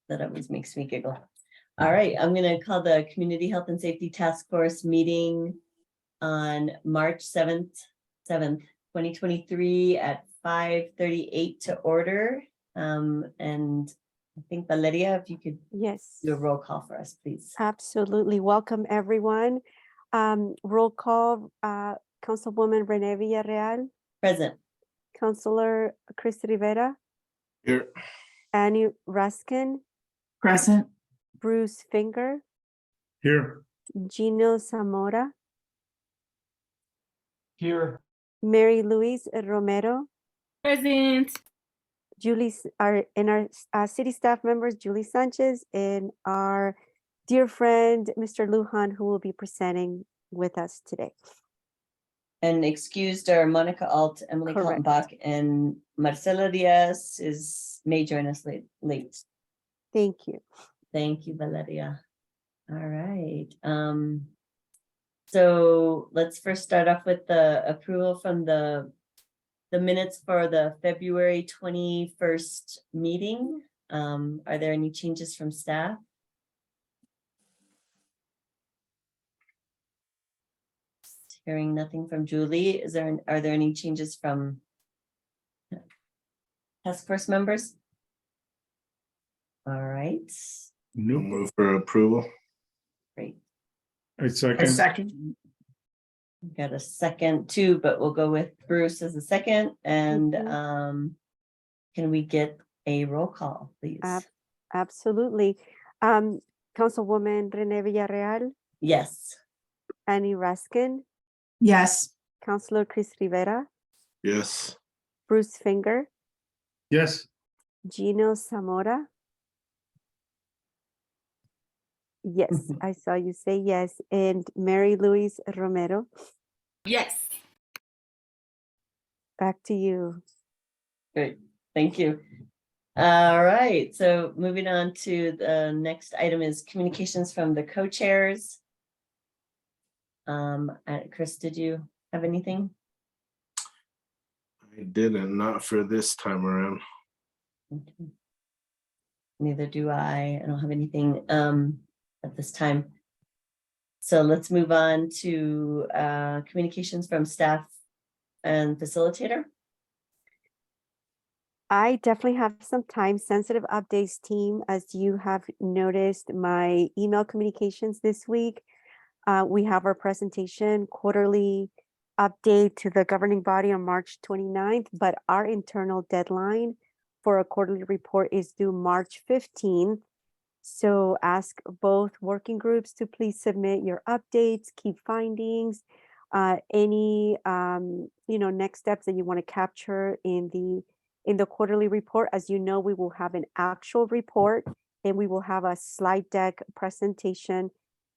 That always makes me giggle. All right, I'm gonna call the Community Health and Safety Task Force meeting on March 7th, 2023 at 5:38 to order. And I think Valeria, if you could Yes, do a roll call for us, please. absolutely. Welcome, everyone. Roll call, Councilwoman Renee Villarreal, Present. Councilor Chris Rivera, Here. Annie Raskin, Present. Bruce Finger, Here. Gino Zamora, Here. Mary Louise Romero, Present. our city staff members, Julie Sanchez, and our dear friend, Mr. Lujan, who will be presenting with us today. And excused are Monica Alt, Emily Correct. Kaltenbach, and Marcela Diaz may join us late. Thank you. Thank you, Valeria. All right. So let's first start off with the approval from the minutes for the February 21st meeting. Are there any changes from staff? Hearing nothing from Julie. Are there any changes from task force members? All right, No move for approval. great. I second. Second. Got a second too, but we'll go with Bruce as a second. And can we get a roll call, please? Absolutely. Councilwoman Renee Villarreal, Yes. Annie Raskin, Yes. Councilor Chris Rivera, Yes. Bruce Finger, Yes. Gino Zamora. Yes, I saw you say yes. And Mary Louise Romero, Yes. back to you. Great, thank you. All right, so moving on to the next item is communications from the co-chairs. Chris, did you have anything? I didn't, not for this time around. Okay. Neither do I. I don't have anything at this time. So let's move on to communications from staff and facilitator. I definitely have some time-sensitive updates, team. As you have noticed, my email communications this week, we have our presentation quarterly update to the governing body on March 29th, but our internal deadline for a quarterly report is due March 15th. So ask both working groups to please submit your updates, key findings, any next steps that you want to capture in the quarterly report. As you know, we will have an actual report and we will have a slide deck presentation.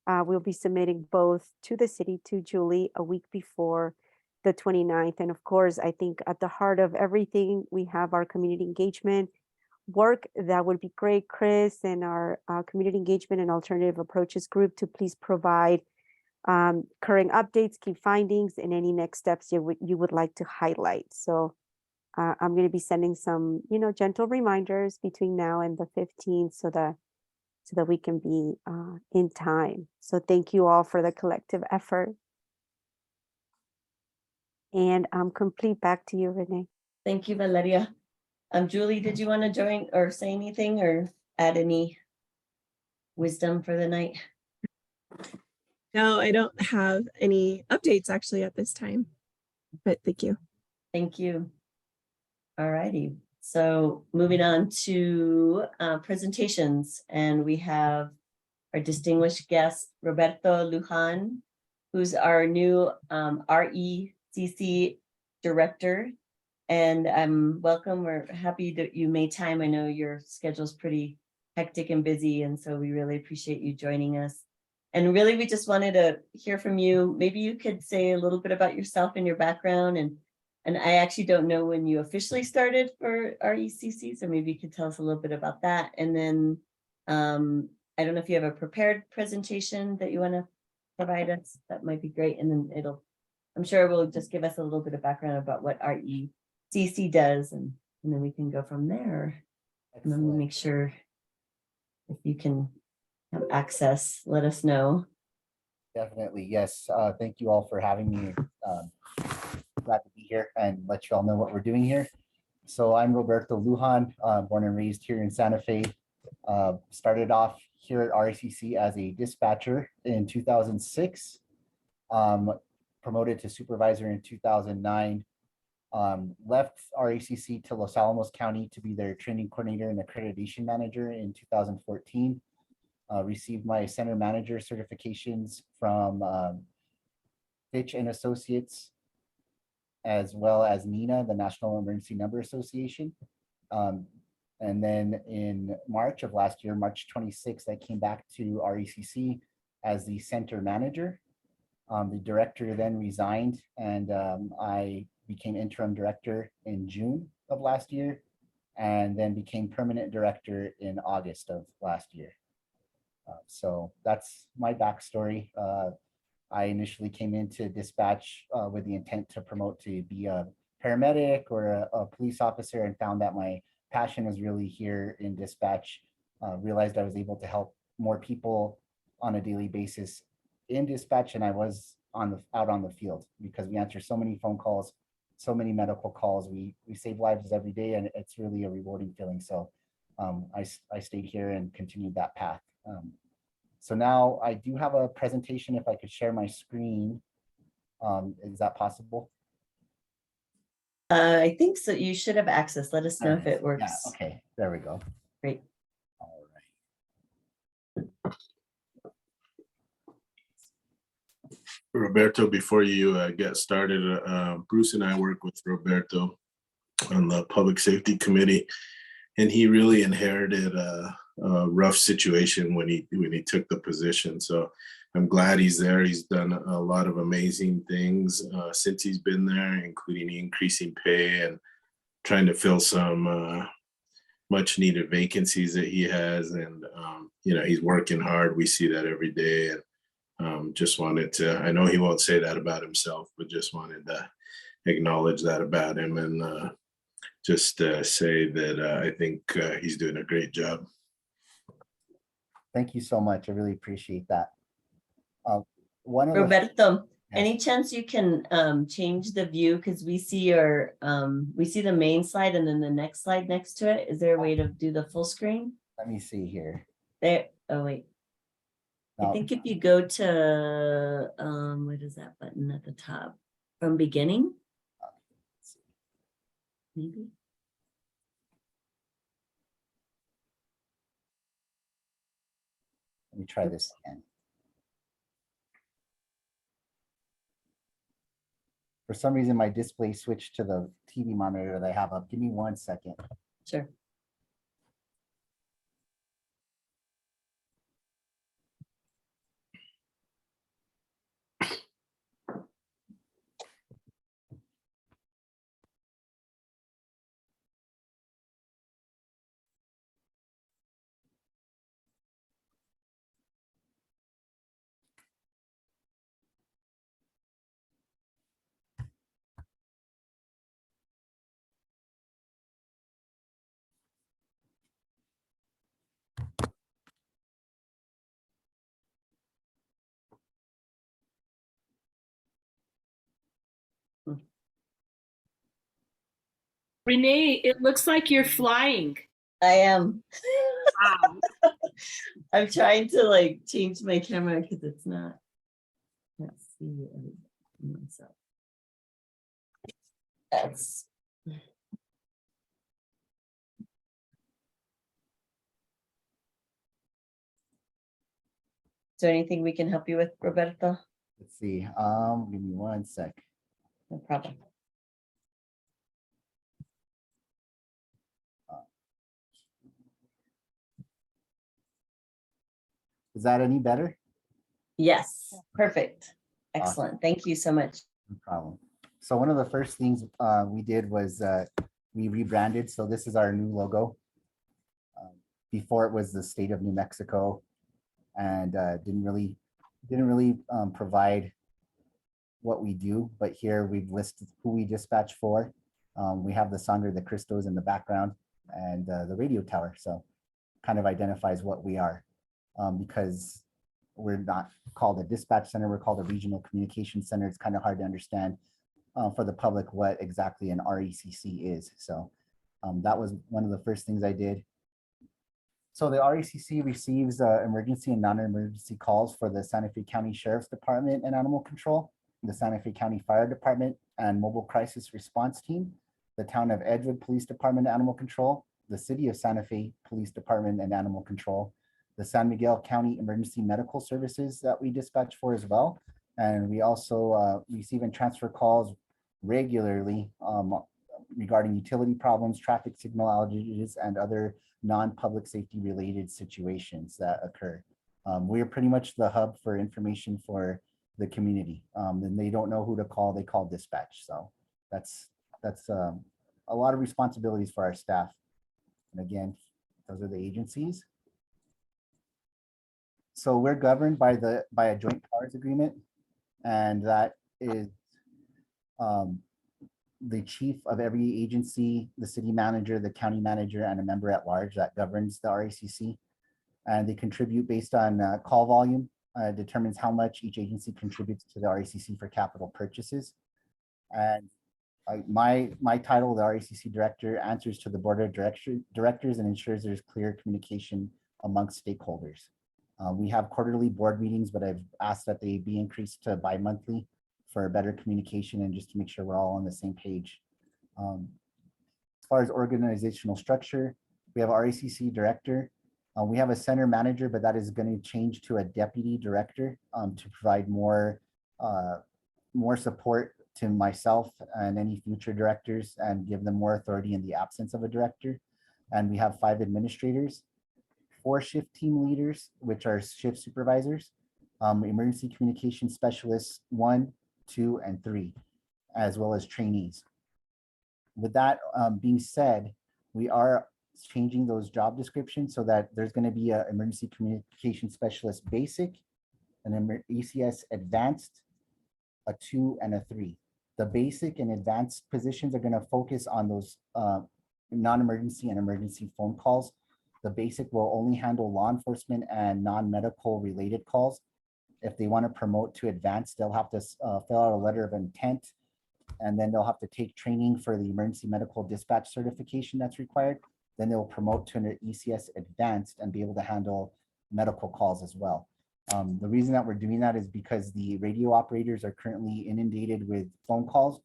We'll be submitting both to the city, to Julie, a week before the 29th. And of course, I think at the heart of everything, we have our community engagement work. That would be great, Chris, and our community engagement and alternative approaches group to please provide current updates, key findings, and any next steps you would like to highlight. So I'm going to be sending some, gentle reminders between now and the 15th so that we can be in time. So thank you all for the collective effort. And I'm complete. Back to you, Renee. Thank you, Valeria. Julie, did you want to join or say anything or add any wisdom for the night? No, I don't have any updates actually at this time, but thank you. Thank you. All righty. So moving on to presentations, and we have our distinguished guest, Roberto Lujan, who's our new RECC director. And welcome. We're happy that you made time. I know your schedule's pretty hectic and busy, and so we really appreciate you joining us. And really, we just wanted to hear from you. Maybe you could say a little bit about yourself and your background. And I actually don't know when you officially started for RECC, so maybe you could tell us a little bit about that. And then I don't know if you have a prepared presentation that you want to provide us. That might be great. And then I'm sure it will just give us a little bit of background about what RECC does, and then we can go from there. And then we'll make sure if you can have access, let us know. Definitely, yes. Thank you all for having me. Glad to be here and let you all know what we're doing here. So I'm Roberto Lujan, born and raised here in Santa Fe. Started off here at RACC as a dispatcher in 2006. Promoted to supervisor in 2009. Left RACC to Los Alamos County to be their training coordinator and accreditation manager in 2014. Received my center manager certifications from Fitch and Associates, as well as NENA, the National Emergency Number Association. And then in March of last year, March 26th, I came back to RACC as the center manager. The director then resigned, and I became interim director in June of last year, and then became permanent director in August of last year. So that's my backstory. I initially came into dispatch with the intent to promote to be a paramedic or a police officer, and found that my passion was really here in dispatch. Realized I was able to help more people on a daily basis in dispatch, and I was out on the field, because we answer so many phone calls, so many medical calls. We save lives every day, and it's really a rewarding feeling. So I stayed here and continued that path. So now I do have a presentation. If I could share my screen, is that possible? I think so. You should have access. Let us know if it works. Yeah, okay, there we go. Great. All right. Roberto, before you get started, Bruce and I work with Roberto on the Public Safety Committee, and he really inherited a rough situation when he took the position. So I'm glad he's there. He's done a lot of amazing things since he's been there, including increasing pay and trying to fill some much needed vacancies that he has. And, he's working hard. We see that every day. And just wanted to, I know he won't say that about himself, but just wanted to acknowledge that about him, and just say that I think he's doing a great job. Thank you so much. I really appreciate that. One of the, Roberto, any chance you can change the view, because we see the main slide and then the next slide next to it. Is there a way to do the full screen? let me see here. There. Oh wait. I Now, think if you go to what is that button at the top? From beginning? Maybe. let me try this again. For some reason, my display switched to the TV monitor that I have up. Give me 1 second. Sure. Renee, it looks like you're flying. I am. Wow. I'm trying to change my camera because it's not. Let's see. Myself. That's. Is there anything we can help you with, Roberto? Let's see. Give me 1 sec. No problem. Is that any better? Yes, perfect. Excellent. Thank you so much. No problem. So one of the first things we did was we rebranded. So this is our new logo. Before it was the state of New Mexico, and didn't really provide what we do. But here we've listed who we dispatch for. We have the Sangre de Cristos in the background, and the radio tower. So kind of identifies what we are, because we're not called a dispatch center, we're called a regional communication center. It's kind of hard to understand for the public what exactly an RECC is. So that was one of the first things I did. So the RECC receives emergency and non-emergency calls for the Santa Fe County Sheriff's Department and Animal Control, the Santa Fe County Fire Department and Mobile Crisis Response Team, the Town of Edgewood Police Department and Animal Control, the City of Santa Fe Police Department and Animal Control, the San Miguel County Emergency Medical Services that we dispatch for as well. And we also receive and transfer calls regularly regarding utility problems, traffic signal outages, and other non-public safety related situations that occur. We are pretty much the hub for information for the community. And they don't know who to call, they call dispatch. So that's a lot of responsibilities for our staff. And again, those are the agencies. So we're governed by a joint powers agreement, and that is the chief of every agency, the city manager, the county manager, and a member at large that governs the RECC. And they contribute based on call volume, determines how much each agency contributes to the RECC for capital purchases. And my title, the RECC director, answers to the board of directors and ensures there's clear communication amongst stakeholders. We have quarterly board meetings, but I've asked that they be increased to bi-monthly for better communication and just to make sure we're all on the same page. As far as organizational structure, we have RECC director. We have a center manager, but that is going to change to a deputy director to provide more support to myself and any future directors and give them more authority in the absence of a director. And we have 5 administrators, 4 shift team leaders, which are shift supervisors, emergency communication specialists 1, 2, and 3, as well as trainees. With that being said, we are changing those job descriptions so that there's going to be an emergency communication specialist basic, an ECS advanced, a 2, and a 3. The basic and advanced positions are going to focus on those non-emergency and emergency phone calls. The basic will only handle law enforcement and non-medical related calls. If they want to promote to advanced, they'll have to fill out a letter of intent, and then they'll have to take training for the emergency medical dispatch certification that's required. Then they'll promote to an ECS advanced and be able to handle medical calls as well. The reason that we're doing that is because the radio operators are currently inundated with phone calls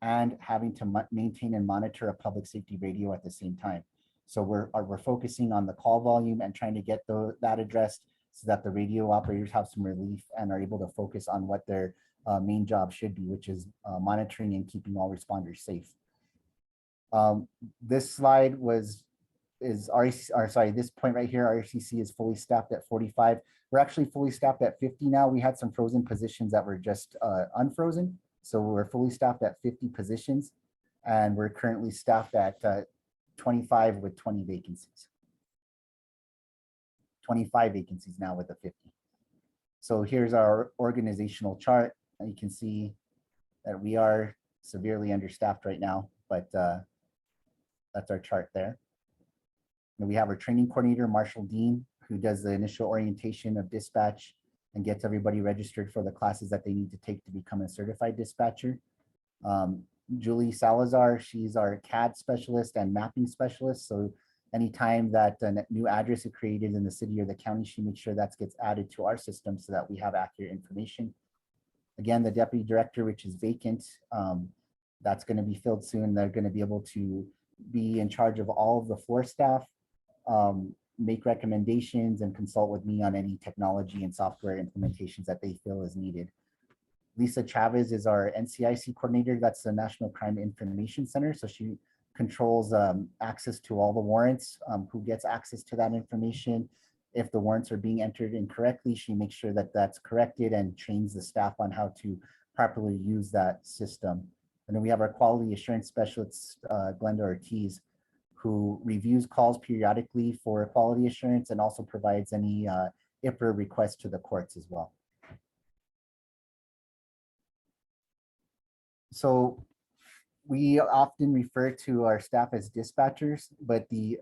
and having to maintain and monitor a public safety radio at the same time. So we're focusing on the call volume and trying to get that addressed so that the radio operators have some relief and are able to focus on what their main job should be, which is monitoring and keeping all responders safe. This slide this point right here, RECC is fully staffed at 45. We're actually fully staffed at 50 now. We had some frozen positions that were just unfrozen. So we're fully staffed at 50 positions, and we're currently staffed at 25 with 20 vacancies. 25 vacancies now with the 50. So here's our organizational chart. And you can see that we are severely understaffed right now, but that's our chart there. And we have our training coordinator, Marshall Dean, who does the initial orientation of dispatch and gets everybody registered for the classes that they need to take to become a certified dispatcher. Julie Salazar, she's our CAD specialist and mapping specialist. So anytime that a new address is created in the city or the county, she makes sure that gets added to our system so that we have accurate information. Again, the deputy director, which is vacant, that's going to be filled soon. They're going to be able to be in charge of all of the floor staff, make recommendations, and consult with me on any technology and software implementations that they feel is needed. Lisa Chavez is our NCIC coordinator. That's the National Crime Information Center. So she controls access to all the warrants, who gets access to that information. If the warrants are being entered incorrectly, she makes sure that that's corrected and trains the staff on how to properly use that system. And then we have our quality assurance specialist, Glenda Ortiz, who reviews calls periodically for quality assurance and also provides any IPRA requests to the courts as well. So we often refer to our staff as dispatchers, but the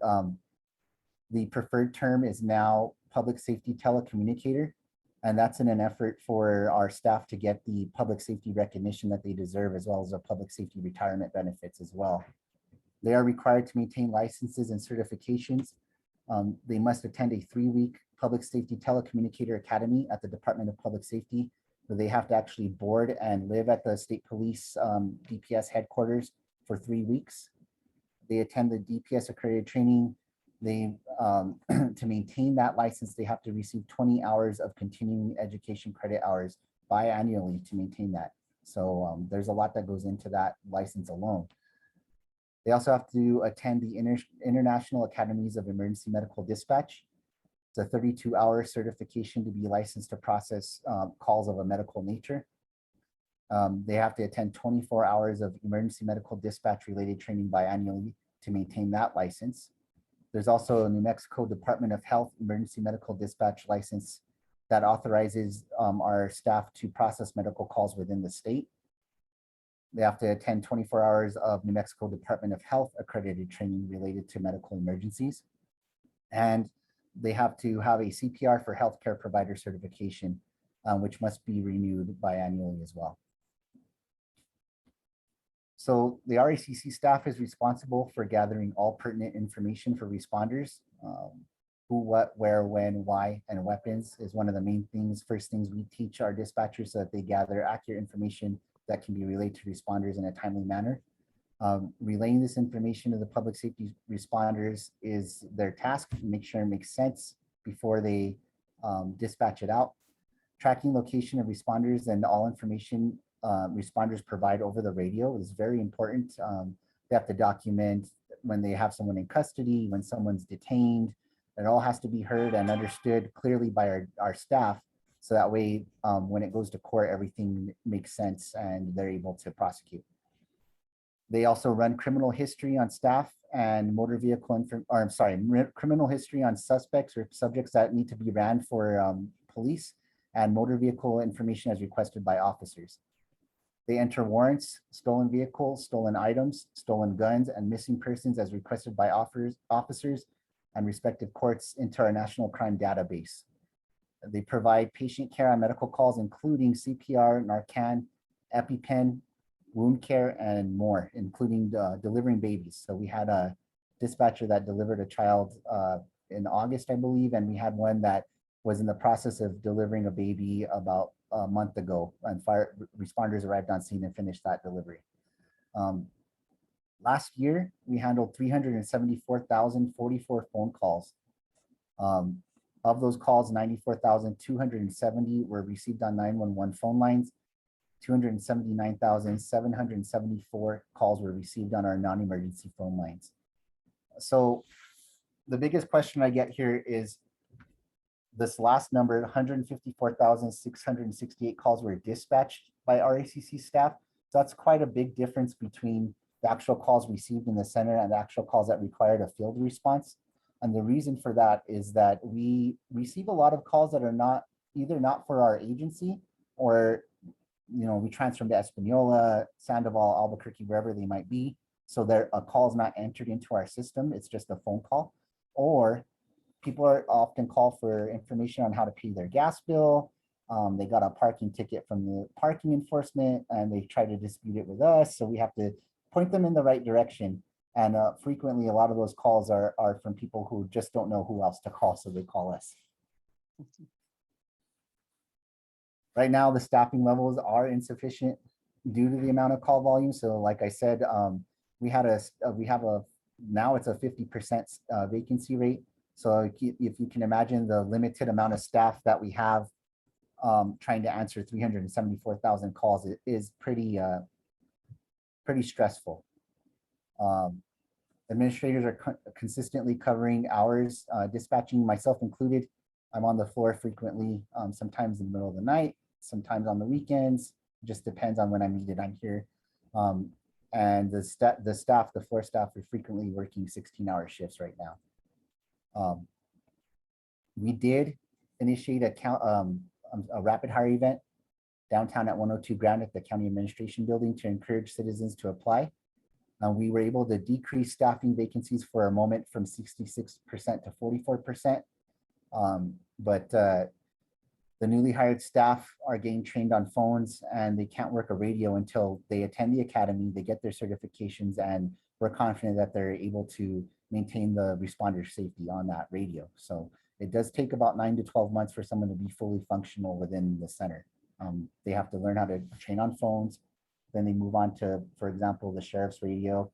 The preferred term is now public safety telecommunicator. And that's in an effort for our staff to get the public safety recognition that they deserve, as well as the public safety retirement benefits as well. They are required to maintain licenses and certifications. They must attend a 3-week public safety telecommunicator academy at the Department of Public Safety, where they have to actually board and live at the state police DPS headquarters for 3 weeks. They attend the DPS accredited training. They to maintain that license, they have to receive 20 hours of continuing education credit hours biannually to maintain that. So there's a lot that goes into that license alone. They also have to attend the International Academies of Emergency Medical Dispatch. It's a 32-hour certification to be licensed to process calls of a medical nature. They have to attend 24 hours of emergency medical dispatch related training biannually to maintain that license. There's also a New Mexico Department of Health Emergency Medical Dispatch license that authorizes our staff to process medical calls within the state. They have to attend 24 hours of New Mexico Department of Health accredited training related to medical emergencies. And they have to have a CPR for healthcare provider certification, which must be renewed biannually as well. So the RACC staff is responsible for gathering all pertinent information for responders. Who, what, where, when, why, and weapons is one of the main things, first things we teach our dispatchers so that they gather accurate information that can be relayed to responders in a timely manner. Relaying this information to the public safety responders is their task, to make sure it makes sense before they dispatch it out. Tracking location of responders and all information responders provide over the radio is very important. They have to document when they have someone in custody, when someone's detained. It all has to be heard and understood clearly by our staff. So that way, when it goes to court, everything makes sense and they're able to prosecute. They also run criminal history on staff and motor vehicle, criminal history on suspects or subjects that need to be ran for police, and motor vehicle information as requested by officers. They enter warrants, stolen vehicles, stolen items, stolen guns, and missing persons as requested by officers and respective courts into our national crime database. They provide patient care on medical calls, including CPR, Narcan, EpiPen, wound care, and more, including delivering babies. So we had a dispatcher that delivered a child in August, I believe, and we had one that was in the process of delivering a baby about a month ago, and fire responders arrived on scene and finished that delivery. Last year, we handled 374,044 phone calls. Of those calls, 94,270 were received on 911 phone lines. 279,774 calls were received on our non-emergency phone lines. So the biggest question I get here is this last number, 154,668 calls were dispatched by RACC staff. So that's quite a big difference between the actual calls received in the center and the actual calls that required a field response. And the reason for that is that we receive a lot of calls that are either not for our agency, or we transfer them to Espanola, Sandoval, Albuquerque, wherever they might be. So a call is not entered into our system. It's just a phone call. Or people are often called for information on how to pay their gas bill. They got a parking ticket from the parking enforcement and they try to dispute it with us. So we have to point them in the right direction. And frequently, a lot of those calls are from people who just don't know who else to call, so they call us. Right now, the staffing levels are insufficient due to the amount of call volume. So like I said, now it's a 50% vacancy rate. So if you can imagine the limited amount of staff that we have trying to answer 374,000 calls, it is pretty stressful. Administrators are consistently covering hours, dispatching, myself included. I'm on the floor frequently, sometimes in the middle of the night, sometimes on the weekends. Just depends on when I'm needed. I'm here. And the floor staff are frequently working 16-hour shifts right now. We did initiate a rapid hire event downtown at 102 Grand at the County Administration Building to encourage citizens to apply. We were able to decrease staffing vacancies for a moment from 66% to 44%. But the newly hired staff are getting trained on phones, and they can't work a radio until they attend the academy, they get their certifications, and we're confident that they're able to maintain the responder safety on that radio. So it does take about 9 to 12 months for someone to be fully functional within the center. They have to learn how to train on phones. Then they move on to, for example, the sheriff's radio,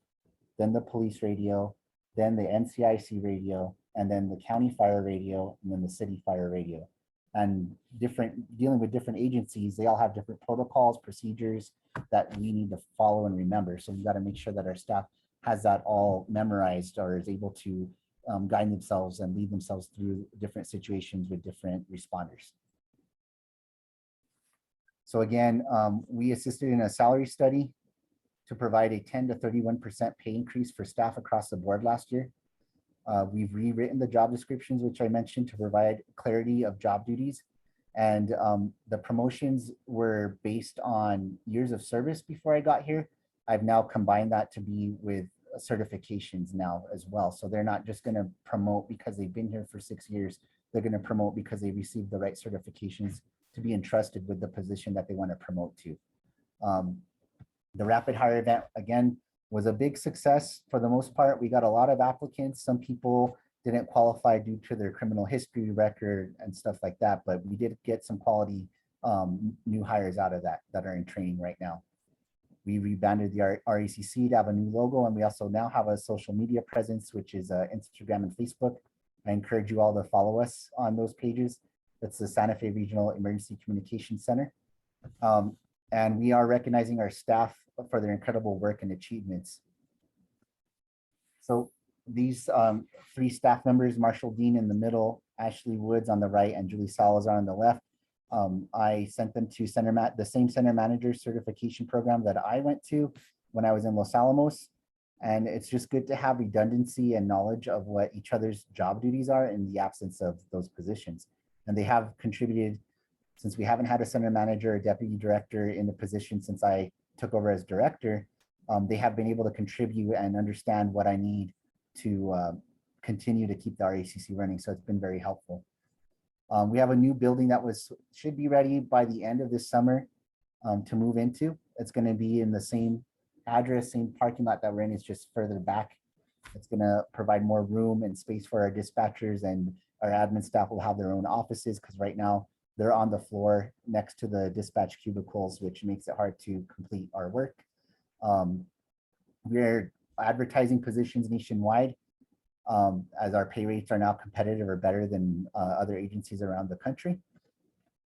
then the police radio, then the NCIC radio, and then the county fire radio, and then the city fire radio. And dealing with different agencies, they all have different protocols, procedures that we need to follow and remember. So we got to make sure that our staff has that all memorized or is able to guide themselves and lead themselves through different situations with different responders. So again, we assisted in a salary study to provide a 10 to 31% pay increase for staff across the board last year. We've rewritten the job descriptions, which I mentioned, to provide clarity of job duties. And the promotions were based on years of service before I got here. I've now combined that to be with certifications now as well. So they're not just going to promote because they've been here for 6 years. They're going to promote because they received the right certifications to be entrusted with the position that they want to promote to. The rapid hire event, again, was a big success for the most part. We got a lot of applicants. Some people didn't qualify due to their criminal history record and stuff like that, but we did get some quality new hires out of that are in training right now. We rebranded the RACC to have a new logo, and we also now have a social media presence, which is Instagram and Facebook. I encourage you all to follow us on those pages. That's the Santa Fe Regional Emergency Communications Center. And we are recognizing our staff for their incredible work and achievements. So these 3 staff members, Marshall Dean in the middle, Ashley Woods on the right, and Julie Salazar on the left, I sent them to the same center manager certification program that I went to when I was in Los Alamos. And it's just good to have redundancy and knowledge of what each other's job duties are in the absence of those positions. And they have contributed, since we haven't had a center manager or deputy director in the position since I took over as director, they have been able to contribute and understand what I need to continue to keep the RACC running. So it's been very helpful. We have a new building that should be ready by the end of this summer to move into. It's going to be in the same address, same parking lot that we're in. It's just further back. It's going to provide more room and space for our dispatchers, and our admin staff will have their own offices, because right now they're on the floor next to the dispatch cubicles, which makes it hard to complete our work. We're advertising positions nationwide, as our pay rates are now competitive or better than other agencies around the country.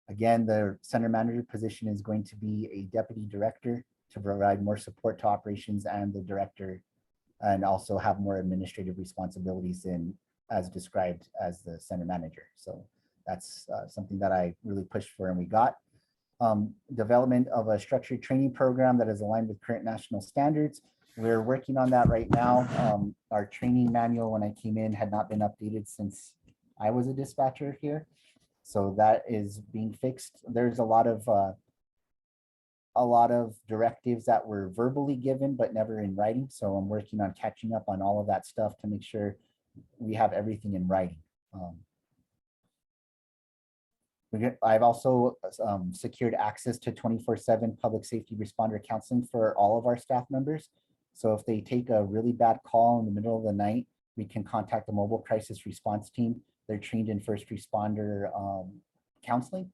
Again, the center manager position is going to be a deputy director to provide more support to operations and the director, and also have more administrative responsibilities as described as the center manager. So that's something that I really pushed for and we got. Development of a structured training program that is aligned with current national standards. We're working on that right now. Our training manual when I came in had not been updated since I was a dispatcher here. So that is being fixed. There's a lot of directives that were verbally given, but never in writing. So I'm working on catching up on all of that stuff to make sure we have everything in writing. I've also secured access to 24/7 public safety responder counseling for all of our staff members. So if they take a really bad call in the middle of the night, we can contact the mobile crisis response team. They're trained in first responder counseling,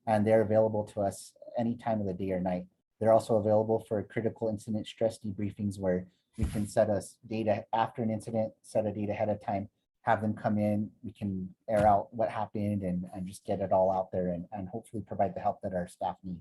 and they're available to us any time of the day or night. They're also available for critical incident stress debriefings, where we can set us data after an incident, set a date ahead of time, have them come in, we can air out what happened and just get it all out there and hopefully provide the help that our staff need.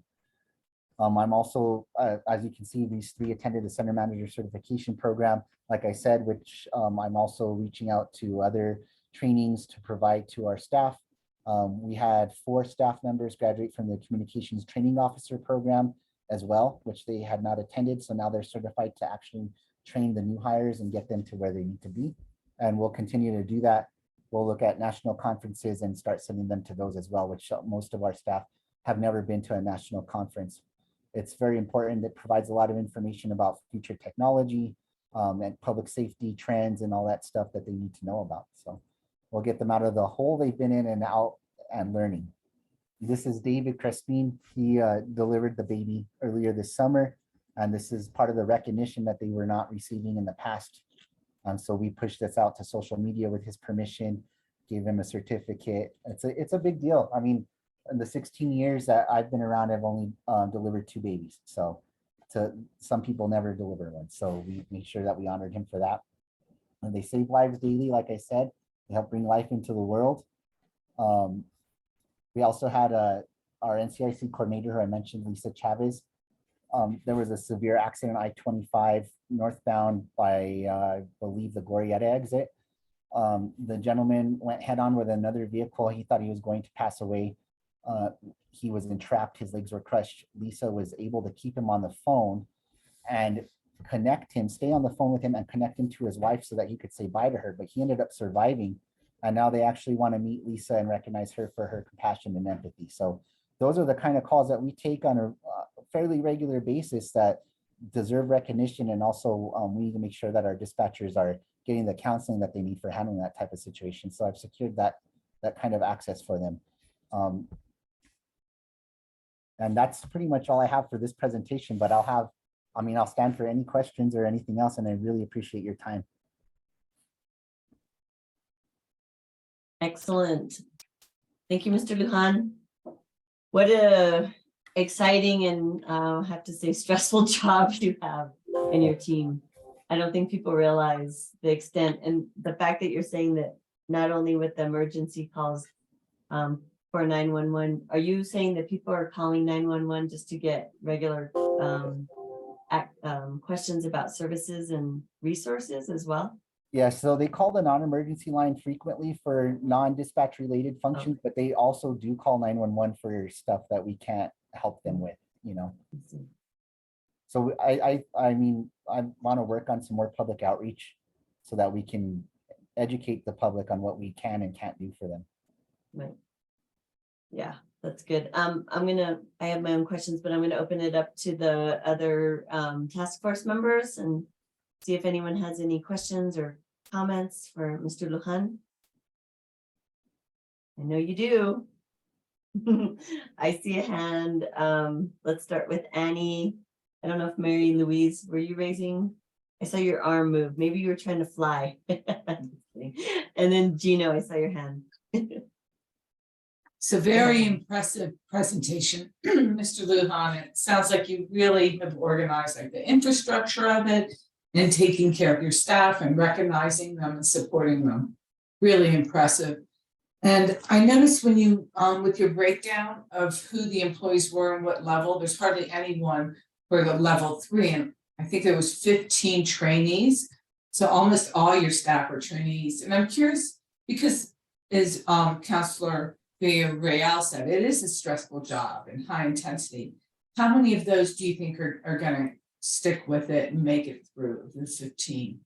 I'm also, as you can see, these 3 attended the center manager certification program, like I said, which I'm also reaching out to other trainings to provide to our staff. We had 4 staff members graduate from the communications training officer program as well, which they had not attended. So now they're certified to actually train the new hires and get them to where they need to be. And we'll continue to do that. We'll look at national conferences and start sending them to those as well, which most of our staff have never been to a national conference. It's very important. It provides a lot of information about future technology, and public safety trends and all that stuff that they need to know about. So we'll get them out of the hole they've been in and out and learning. This is David Crespin. He delivered the baby earlier this summer, and this is part of the recognition that they were not receiving in the past. So we pushed this out to social media with his permission, gave him a certificate. It's a big deal. I mean, in the 16 years that I've been around, I've only delivered 2 babies. So some people never deliver one. So we make sure that we honored him for that. And they save lives daily, like I said. They help bring life into the world. We also had our NCIC coordinator, who I mentioned, Lisa Chavez. There was a severe accident on I-25 northbound by, I believe, the Glorieta exit. The gentleman went head on with another vehicle. He thought he was going to pass away. He was entrapped. His legs were crushed. Lisa was able to keep him on the phone and connect him, stay on the phone with him and connect him to his wife so that he could say bye to her. But he ended up surviving. And now they actually want to meet Lisa and recognize her for her compassion and empathy. So those are the kind of calls that we take on a fairly regular basis that deserve recognition. And also we need to make sure that our dispatchers are getting the counseling that they need for handling that type of situation. So I've secured that kind of access for them. And that's pretty much all I have for this presentation, but I'll stand for any questions or anything else, and I really appreciate your time. Excellent. Thank you, Mr. Lujan. What a exciting and I have to say stressful job you have and your team. I don't think people realize the extent and the fact that you're saying that not only with the emergency calls for 911, are you saying that people are calling 911 just to get regular questions about services and resources as well? Yeah, so they call the non-emergency line frequently for non-dispatch related functions, but they also do call 911 for stuff that we can't help them with, you know. So I want to work on some more public outreach so that we can educate the public on what we can and can't do for them. Right. Yeah, that's good. I have my own questions, but I'm gonna open it up to the other task force members and see if anyone has any questions or comments for Mr. Lujan. I know you do. I see a hand. Let's start with Annie. I don't know if Mary Louise, were you raising? I saw your arm move. Maybe you were trying to fly. And then Gino, I saw your hand. It's a very impressive presentation, Mr. Lujan. It sounds like you really have organized like the infrastructure of it and taking care of your staff and recognizing them and supporting them. Really impressive. And I noticed when you, with your breakdown of who the employees were and what level, there's hardly anyone for the level 3. And I think there was 15 trainees. So almost all your staff are trainees. And I'm curious because as Councilor Villarreal said, it is a stressful job and high intensity. How many of those do you think are going to stick with it and make it through the 15?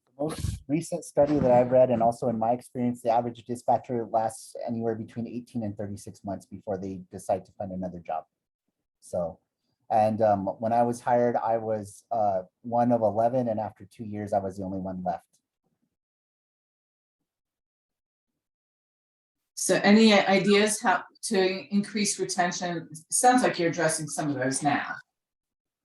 The most recent study that I've read, and also in my experience, the average dispatcher lasts anywhere between 18 and 36 months before they decide to find another job. So, and when I was hired, I was one of 11, and after 2 years, I was the only one left. So any ideas how to increase retention? It sounds like you're addressing some of those now.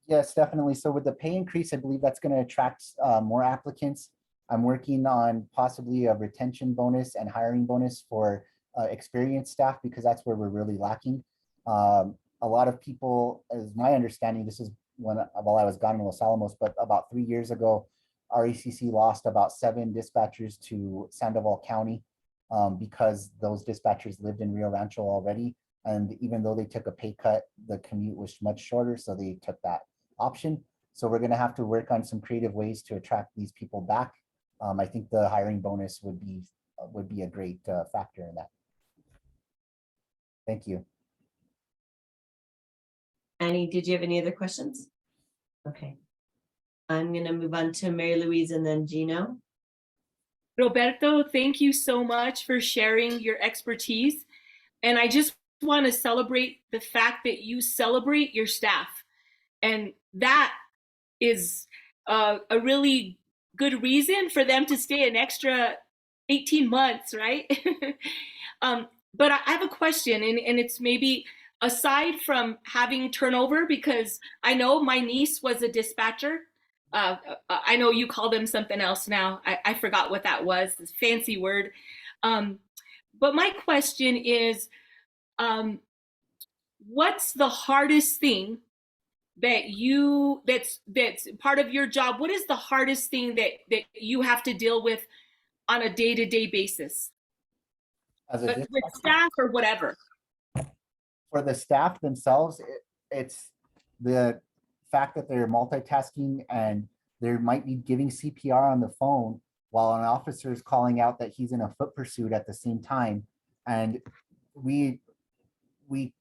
Yes, definitely. So with the pay increase, I believe that's going to attract more applicants. I'm working on possibly a retention bonus and hiring bonus for experienced staff because that's where we're really lacking. A lot of people, as my understanding, this is while I was gone in Los Alamos, but about 3 years ago, RACC lost about 7 dispatchers to Sandoval County because those dispatchers lived in Rio Rancho already. And even though they took a pay cut, the commute was much shorter, so they took that option. So we're going to have to work on some creative ways to attract these people back. I think the hiring bonus would be a great factor in that. Thank you. Annie, did you have any other questions? Okay. I'm going to move on to Mary Louise and then Gino. Roberto, thank you so much for sharing your expertise. And I just want to celebrate the fact that you celebrate your staff. And that is a really good reason for them to stay an extra 18 months, right? But I have a question, and it's maybe aside from having turnover, because I know my niece was a dispatcher. I know you call them something else now. I forgot what that was, this fancy word. But my question is, what's the hardest thing that's part of your job? What is the hardest thing that you have to deal with on a day-to-day basis, As a with dispatcher, staff or whatever? for the staff themselves, it's the fact that they're multitasking and they might be giving CPR on the phone while an officer is calling out that he's in a foot pursuit at the same time. And we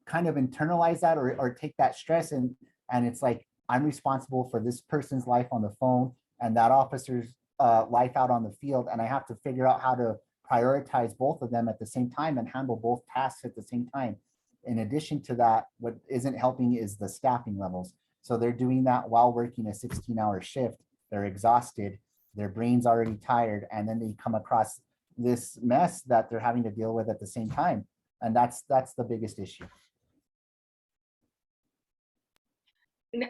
kind of internalize that or take that stress, and it's like, I'm responsible for this person's life on the phone and that officer's life out on the field, and I have to figure out how to prioritize both of them at the same time and handle both tasks at the same time. In addition to that, what isn't helping is the staffing levels. So they're doing that while working a 16-hour shift. They're exhausted, their brain's already tired, and then they come across this mess that they're having to deal with at the same time. And that's the biggest issue.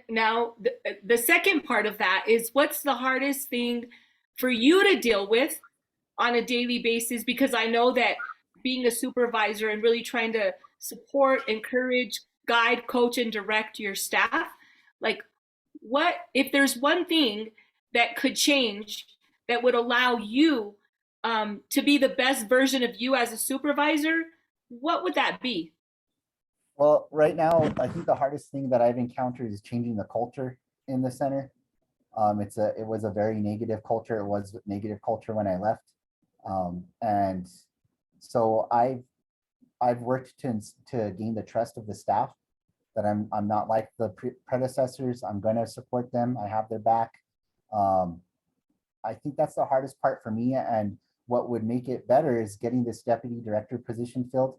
Now, the second part of that is, what's the hardest thing for you to deal with on a daily basis? Because I know that being a supervisor and really trying to support, encourage, guide, coach, and direct your staff, like, what if there's one thing that could change that would allow you to be the best version of you as a supervisor? What would that be? Well, right now, I think the hardest thing that I've encountered is changing the culture in the center. It was a very negative culture. It was negative culture when I left. And so I've worked to gain the trust of the staff, that I'm not like the predecessors. I'm going to support them. I have their back. I think that's the hardest part for me. And what would make it better is getting this deputy director position filled,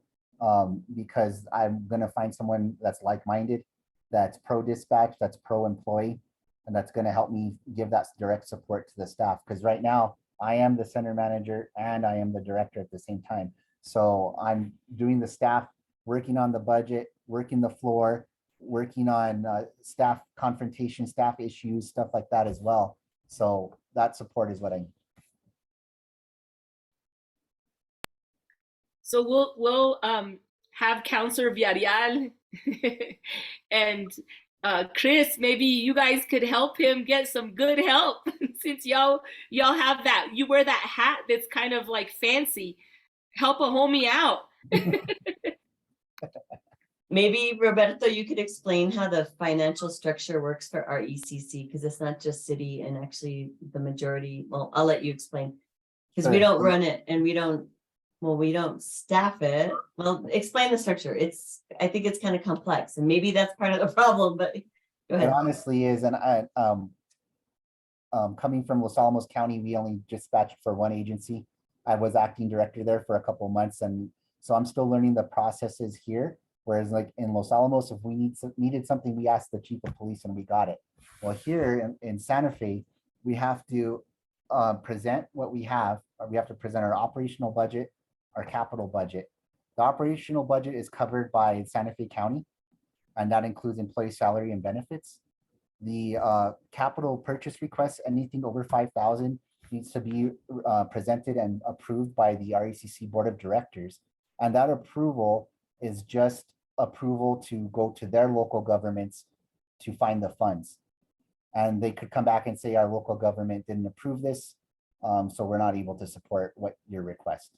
because I'm going to find someone that's like-minded, that's pro-dispatch, that's pro-employee, and that's going to help me give that direct support to the staff. Because right now, I am the center manager and I am the director at the same time. So I'm doing the staff, working on the budget, working the floor, working on staff confrontation, staff issues, stuff like that as well. So that support is what I need. So we'll have Counselor Villarreal and Chris, maybe you guys could help him get some good help since y'all have that. You wear that hat that's kind of like fancy. Help a homie out. Maybe Roberto, you could explain how the financial structure works for our ECC, because it's not just city, and actually the majority, well, I'll let you explain. Because we Sure. don't run it and we don't staff it. Well, explain the structure. I think it's kind of complex, and maybe that's part of the problem, but go It ahead. honestly is. And coming from Los Alamos County, we only dispatched for one agency. I was acting director there for a couple of months, and so I'm still learning the processes here. Whereas like in Los Alamos, if we needed something, we asked the chief of police and we got it. Well, here in Santa Fe, we have to present what we have. We have to present our operational budget, our capital budget. The operational budget is covered by Santa Fe County, and that includes employee salary and benefits. The capital purchase request, anything over 5,000, needs to be presented and approved by the RECC Board of Directors. And that approval is just approval to go to their local governments to find the funds. And they could come back and say, our local government didn't approve this, so we're not able to support what your request.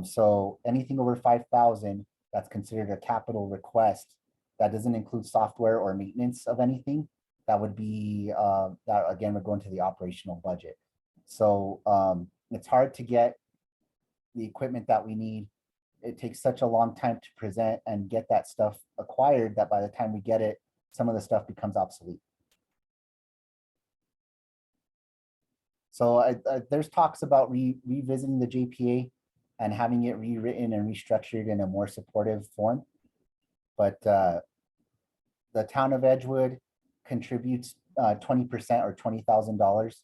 So anything over 5,000, that's considered a capital request. That doesn't include software or maintenance of anything. That would be, that again, would go into the operational budget. So it's hard to get the equipment that we need. It takes such a long time to present and get that stuff acquired that by the time we get it, some of the stuff becomes obsolete. So there's talks about revisiting the JPA and having it rewritten and restructured in a more supportive form. But the town of Edgewood contributes 20% or $20,000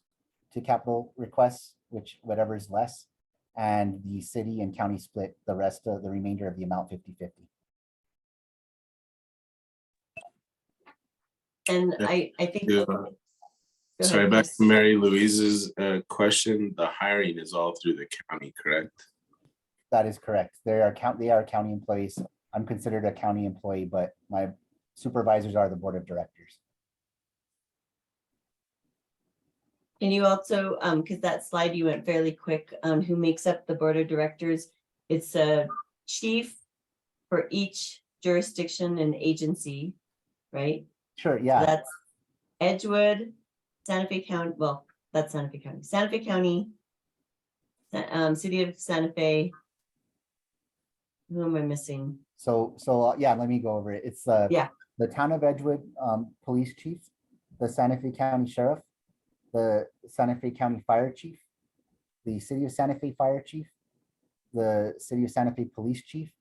to capital requests, which whatever is less. And the city and county split the rest of the remainder of the amount 50-50. And Yeah. I think. Yeah. Go Sorry, ahead, back Chris. to Mary Louise's question. The hiring is all through the county, correct? That is correct. They are county employees. I'm considered a county employee, but my supervisors are the board of directors. Can you also, because that slide you went fairly quick on who makes up the board of directors, it's a chief for each jurisdiction and agency, right? Sure, So yeah. that's Edgewood, Santa Fe County, well, that's Santa Fe County, City of Santa Fe. Who am I missing? So yeah, let me go over it. It's Yeah. the town of Edgewood police chief, the Santa Fe County sheriff, the Santa Fe County fire chief, the city of Santa Fe fire chief, the city of Santa Fe police chief,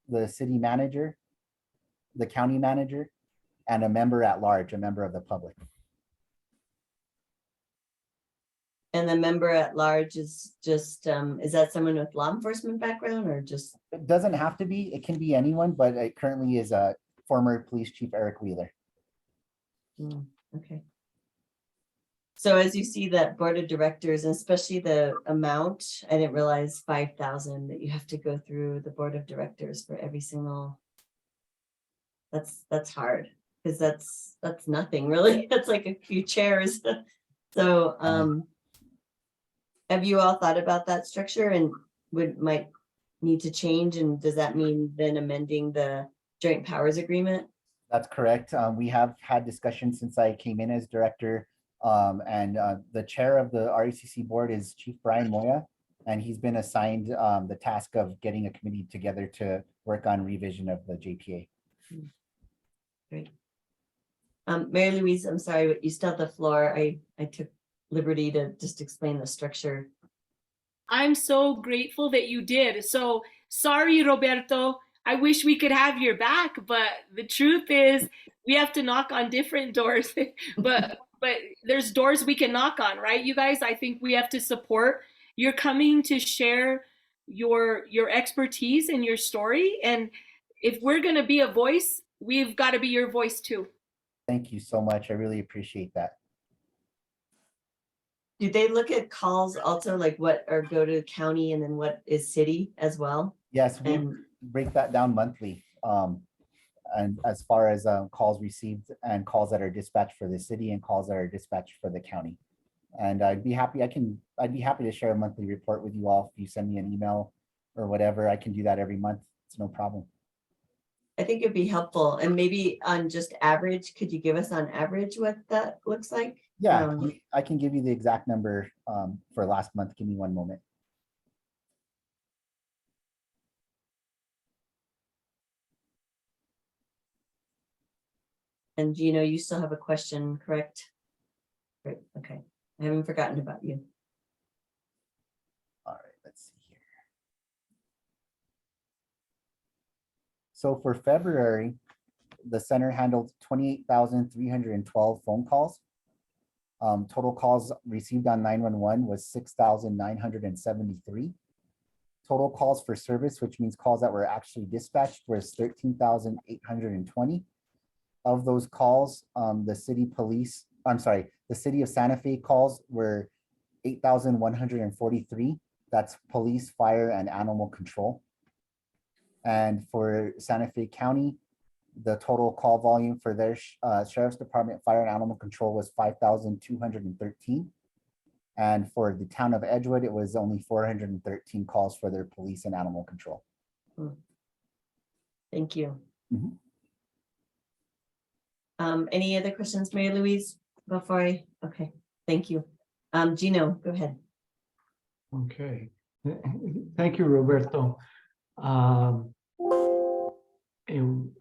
the city manager, the county manager, and a member at large, a member of the public. And the member at large is just, is that someone with law enforcement background or just? It doesn't have to be, it can be anyone, but it currently is a former police chief, Eric Wheeler. Okay. So as you see that board of directors, and especially the amount, I didn't realize 5,000 that you have to go through the board of directors for every single. That's hard, because that's nothing really. That's like a few chairs. So, have you all thought about that structure and might need to change? And does that mean then amending the joint powers agreement? That's correct. We have had discussions since I came in as director. And the chair of the RACC board is Chief Brian Moya, and he's been assigned the task of getting a committee together to work on revision of the JPA. Great. Mary Louise, I'm sorry, but you still have the floor. I took liberty to just explain the structure. I'm so grateful that you did. So sorry, Roberto. I wish we could have your back, but the truth is we have to knock on different doors. but there's doors we can knock on, right? You guys, I think we have to support. You're coming to share your expertise and your story. And if we're going to be a voice, we've got to be your voice too. Thank you so much. I really appreciate that. Do they look at calls also, like what or go to county and then what is city as well? Yes, we And break that down monthly. And as far as calls received and calls that are dispatched for the city and calls that are dispatched for the county. And I'd be happy to share a monthly report with you all. If you send me an email or whatever, I can do that every month. It's no problem. I think it'd be helpful. And maybe on just average, could you give us on average what that looks like? Yeah, I can give you the exact number for last month. Give me one moment. And Gino, you still have a question, correct? Great, okay. I haven't forgotten about you. All right, let's see here. So for February, the center handled 28,312 phone calls. Total calls received on 911 was 6,973. Total calls for service, which means calls that were actually dispatched, was 13,820. Of those calls, the city of Santa Fe calls were 8,143. That's police, fire, and animal control. And for Santa Fe County, the total call volume for their sheriff's department, fire, and animal control was 5,213. And for the town of Edgewood, it was only 413 calls for their police and animal control. Thank you. Mhm. Any other questions, Mary Louise, okay, thank you. Gino, go ahead. Okay, thank you, Roberto. And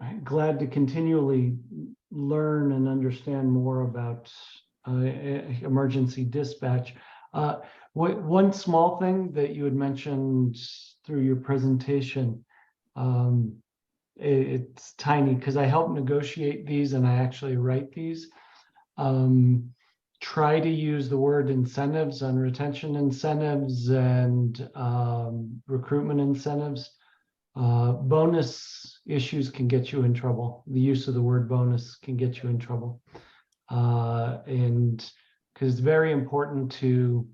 I'm glad to continually learn and understand more about emergency dispatch. One small thing that you had mentioned through your presentation, it's tiny because I help negotiate these and I actually write these. Try to use the word incentives on retention incentives and recruitment incentives. Bonus issues can get you in trouble. The use of the word bonus can get you in trouble. And because it's very important to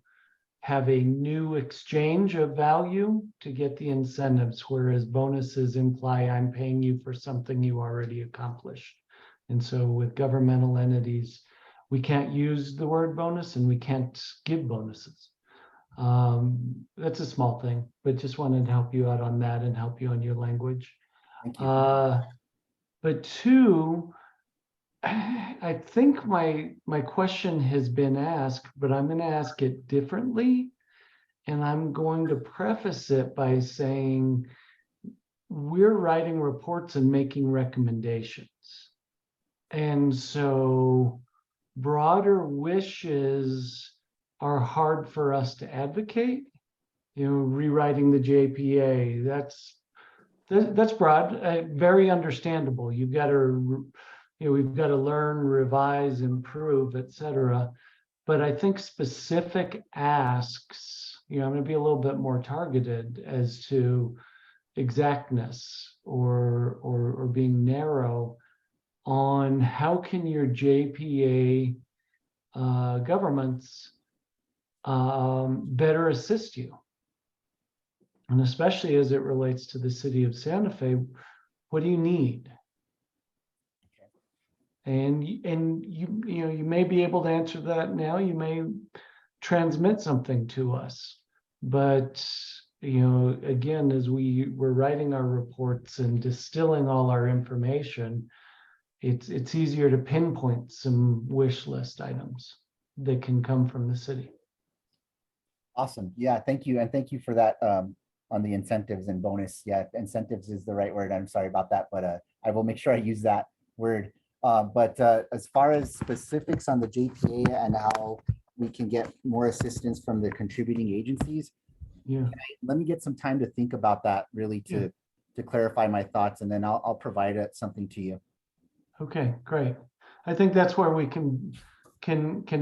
have a new exchange of value to get the incentives, whereas bonuses imply I'm paying you for something you already accomplished. And so with governmental entities, we can't use the word bonus and we can't give bonuses. That's a small thing, but just wanted to help you out on that and help you on your language. Thank you. But two, I think my question has been asked, but I'm going to ask it differently. And I'm going to preface it by saying we're writing reports and making recommendations. And so broader wishes are hard for us to advocate. You know, rewriting the JPA, that's broad, very understandable. You've got to, we've got to learn, revise, improve, etc. But I think specific asks, I'm going to be a little bit more targeted as to exactness or being narrow on how can your JPA governments better assist you. And especially as it relates to the city of Santa Fe, what do you need? And you may be able to answer that now. You may transmit something to us, but again, as we were writing our reports and distilling all our information, it's easier to pinpoint some wish list items that can come from the city. Awesome. Yeah, thank you. And thank you for that on the incentives and bonus. Yeah, incentives is the right word. I'm sorry about that, but I will make sure I use that word. But as far as specifics on the JPA and how we can get more assistance from the contributing agencies, let me get some time to think about that really to clarify my thoughts, and then I'll provide something to you. Okay, great. I think that's where we can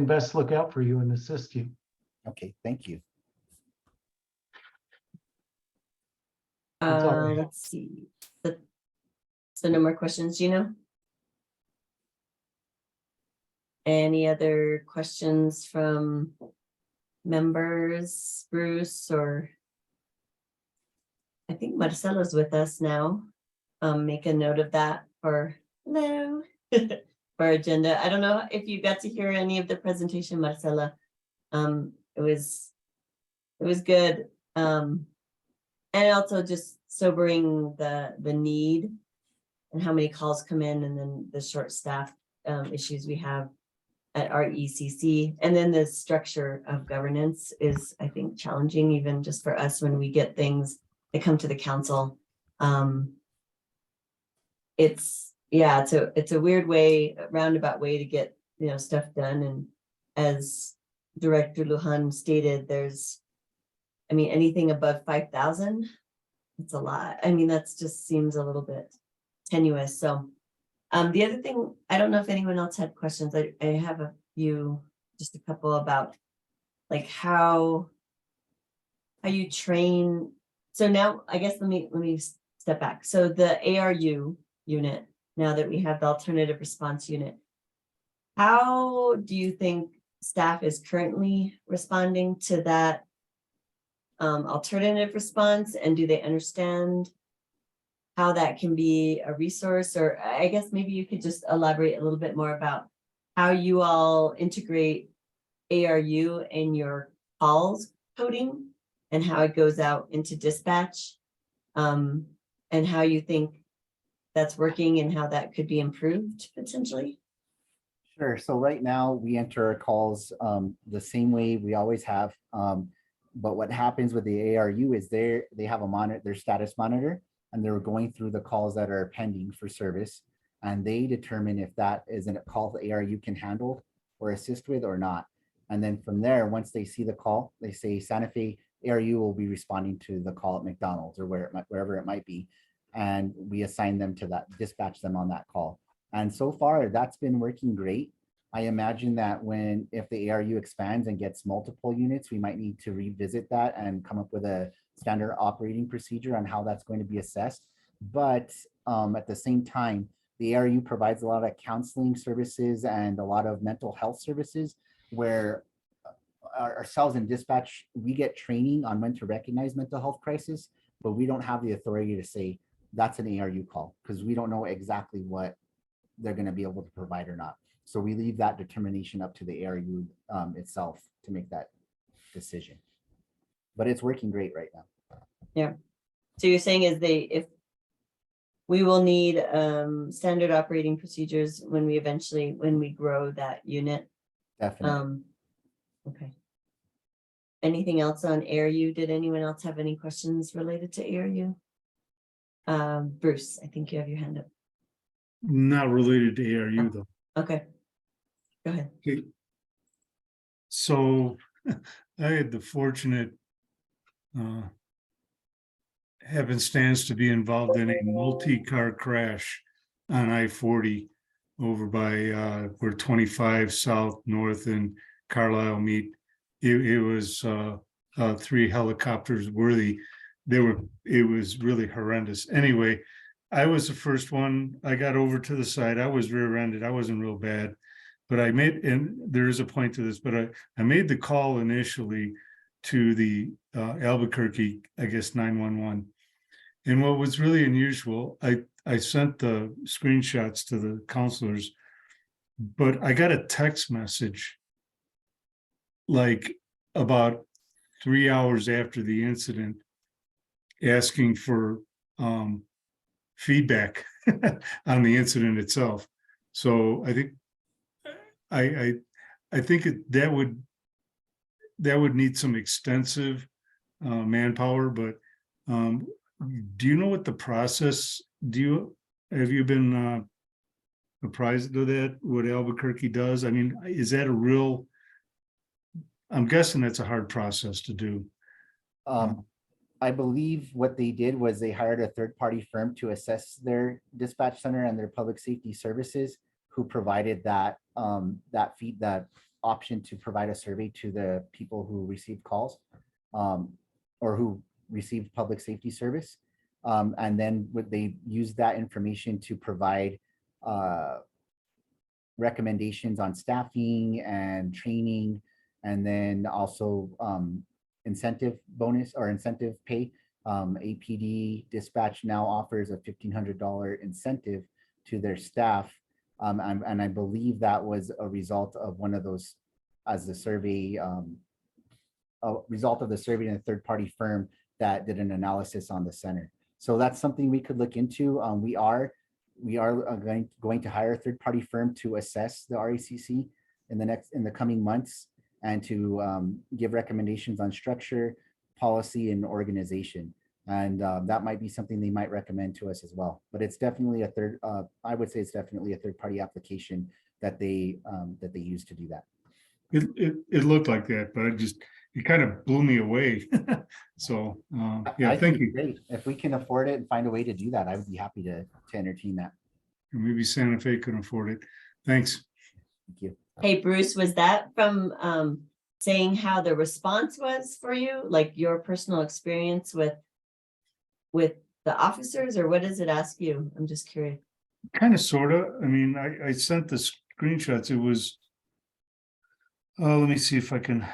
best look out for you and assist you. Okay, thank you. That's all I have. Let's see. So no more questions, Gino? Any other questions from members, Bruce, or I think Marcela's with us now. Make a note of that for hello for our agenda. I don't know if you got to hear any of the presentation, Marcela. It was good. And also just sobering the need and how many calls come in, and then the short staff issues we have at RECC. And then the structure of governance is, I think, challenging even just for us when we get things that come to the council. It's a weird way, a roundabout way to get stuff done. And as Director Lujan stated, anything above 5,000, it's a lot. That's just seems a little bit tenuous. So the other thing, I don't know if anyone else had questions. I have just a couple about like how you train. So now I guess let me step back. So the ARU unit, now that we have the alternative response unit, how do you think staff is currently responding to that alternative response, and do they understand how that can be a resource? Or I guess maybe you could just elaborate a little bit more about how you all integrate ARU in your calls coding and how it goes out into dispatch, and how you think that's working and how that could be improved potentially. Sure. So right now we enter our calls the same way we always have. But what happens with the ARU is they have a monitor, their status monitor, and they're going through the calls that are pending for service, and they determine if that is a call the ARU can handle or assist with or not. And then from there, once they see the call, they say Santa Fe ARU will be responding to the call at McDonald's or wherever it might be, and we assign them to that, dispatch them on that call. And so far, that's been working great. I imagine that if the ARU expands and gets multiple units, we might need to revisit that and come up with a standard operating procedure on how that's going to be assessed. But at the same time, the ARU provides a lot of counseling services and a lot of mental health services where ourselves in dispatch, we get training on when to recognize mental health crisis, but we don't have the authority to say that's an ARU call because we don't know exactly what they're going to be able to provide or not. So we leave that determination up to the ARU itself to make that decision. But it's working great right now. So you're saying if we will need standard operating procedures when we grow that unit. Definitely. Okay. Anything else on ARU? Did anyone else have any questions related to ARU? Bruce, I think you have your hand up. Not related to ARU though. Okay. Go ahead. Okay. So I had the fortunate happenstance to be involved in a multi-car crash on I-40 over by where 25 South, North, and Carlisle meet. It was 3 helicopters worthy. It was really horrendous. Anyway, I was the first one. I got over to the side. I was rear-ended. I wasn't real bad, but and there is a point to this, but I made the call initially to the Albuquerque, I guess 911. And what was really unusual, I sent the screenshots to the counselors, but I got a text message like about 3 hours after the incident asking for feedback on the incident itself. So I think I think that would need some extensive manpower, but do you know what the process, have you been apprised of that, what Albuquerque does? I mean, is that I'm guessing that's a hard process to do. I believe what they did was they hired a third-party firm to assess their dispatch center and their public safety services, who provided that option to provide a survey to the people who received calls or who received public safety service. And then they used that information to provide recommendations on staffing and training, and then also incentive bonus or incentive pay. APD dispatch now offers a $1,500 incentive to their staff. And I believe that was a result of one of those, as the survey, a result of the survey in a third-party firm that did an analysis on the center. So that's something we could look into. We are going to hire a third-party firm to assess the RACC in the coming months, and to give recommendations on structure, policy, and organization. And that might be something they might recommend to us as well. But it's definitely I would say it's definitely a third-party application that they use to do that. It looked like that, but it kind of blew me away. So yeah, thank you. Great. If we can afford it and find a way to do that, I would be happy to entertain that. Maybe Santa Fe can afford it. Thanks. Thank you. Hey, Bruce, was that from saying how the response was for you, like your personal experience with the officers, or what does it ask you? I'm just curious. Kind of, sort of. I mean, I sent the screenshots. It was, let me see if I can.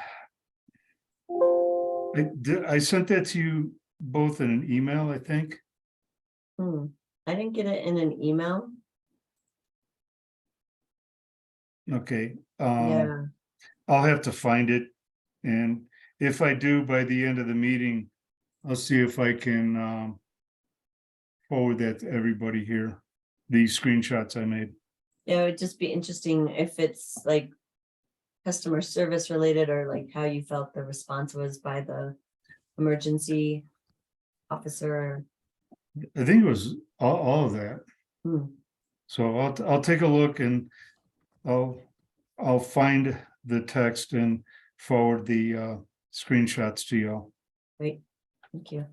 I sent that to you both in an email, I think. I didn't get it in an email. Okay. Yeah. I'll have to find it. And if I do, by the end of the meeting, I'll see if I can forward that to everybody here, these screenshots I made. Yeah, it would just be interesting if it's like customer service related, or like how you felt the response was by the emergency officer. I think it was all of that. So I'll take a look, and I'll find the text and forward the screenshots to you. Great, thank you.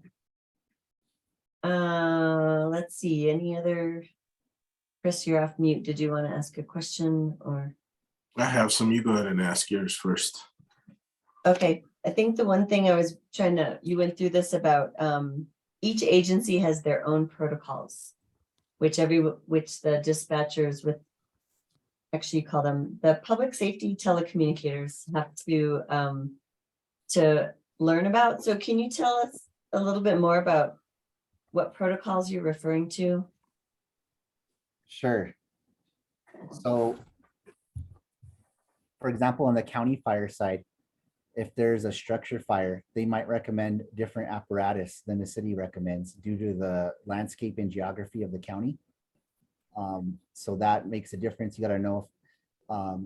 Let's see, any other, Chris, you're off mute. Did you want to ask a question or? I have some. You go ahead and ask yours first. Okay, I think the one thing I was trying to, you went through this about, each agency has their own protocols. Which the dispatchers with, actually you call them, the public safety telecommunicators have to learn about. So can you tell us a little bit more about what protocols you're referring to? Sure. So, for example, on the county fire side, if there's a structure fire, they might recommend different apparatus than the city recommends due to the landscape and geography of the county. So that makes a difference. You got to know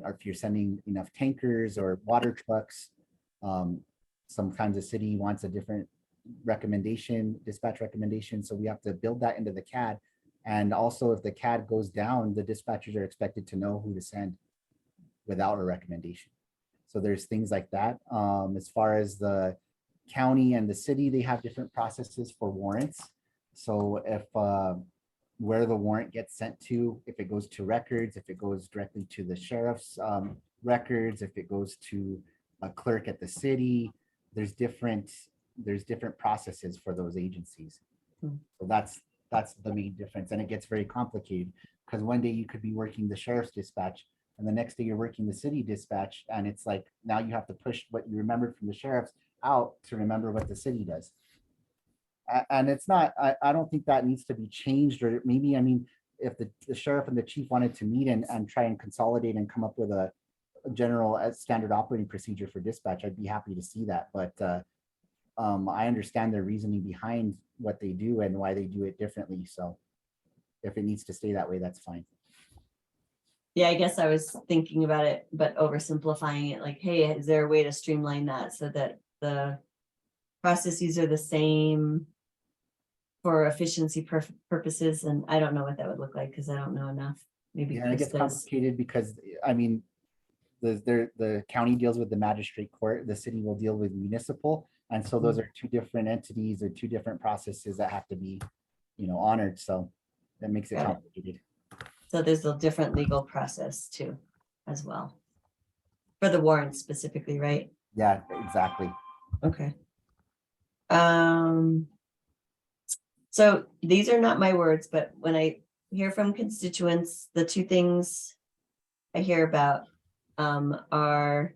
if you're sending enough tankers or water trucks. Sometimes the city wants a different recommendation, dispatch recommendation. So we have to build that into the CAD. And also if the CAD goes down, the dispatchers are expected to know who to send without a recommendation. So there's things like that. As far as the county and the city, they have different processes for warrants. So if where the warrant gets sent to, if it goes to records, if it goes directly to the sheriff's records, if it goes to a clerk at the city, there's different processes for those agencies. So that's the main difference. And it gets very complicated because one day you could be working the sheriff's dispatch and the next day you're working the city dispatch. And it's like, now you have to push what you remembered from the sheriff's out to remember what the city does. And it's not, I don't think that needs to be changed, or maybe, I mean, if the sheriff and the chief wanted to meet and try and consolidate and come up with a general standard operating procedure for dispatch, I'd be happy to see that. But I understand their reasoning behind what they do and why they do it differently. So if it needs to stay that way, that's fine. Yeah, I guess I was thinking about it, but oversimplifying it, like, hey, is there a way to streamline that so that the processes are the same for efficiency purposes? And I don't know what that would look like because I don't know enough. Maybe Yeah, it Chris gets does. complicated because, I mean, the county deals with the magistrate court, the city will deal with municipal. And so those are two different entities or two different processes that have to be, honored. So that makes it Got it. complicated. So there's a different legal process too, as well. For the warrant specifically, right? Yeah, exactly. Okay. So these are not my words, but when I hear from constituents, the two things I hear about are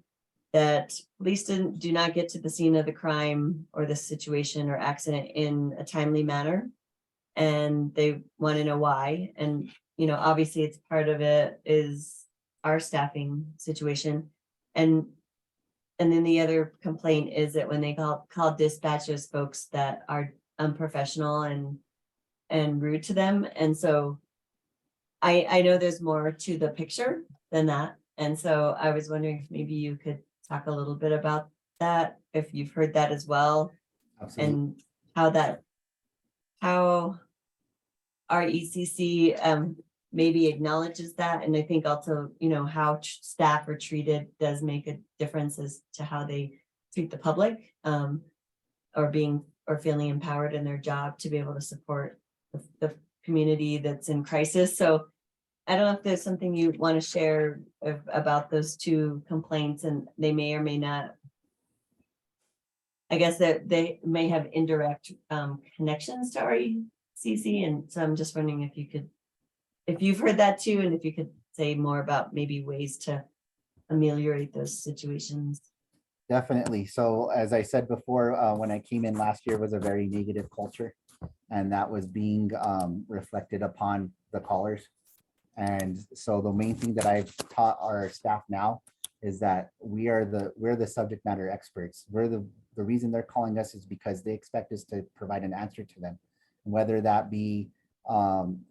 that police do not get to the scene of the crime or the situation or accident in a timely manner. And they want to know why. And, obviously it's part of it is our staffing situation. And then the other complaint is that when they call dispatchers folks that are unprofessional and rude to them. And so I know there's more to the picture than that. And so I was wondering if maybe you could talk a little bit about that, if you've heard that as well. Absolutely. And how our ECC maybe acknowledges that. And I think also, how staff are treated does make a difference as to how they treat the public, or feeling empowered in their job to be able to support the community that's in crisis. So I don't know if there's something you want to share about those two complaints, and they may or may not. I guess that they may have indirect connections to RECC, and so I'm just wondering if you've heard that too, and if you could say more about maybe ways to ameliorate those situations. Definitely. So as I said before, when I came in last year was a very negative culture, and that was being reflected upon the callers. And so the main thing that I've taught our staff now is that we're the subject matter experts. The reason they're calling us is because they expect us to provide an answer to them, whether that be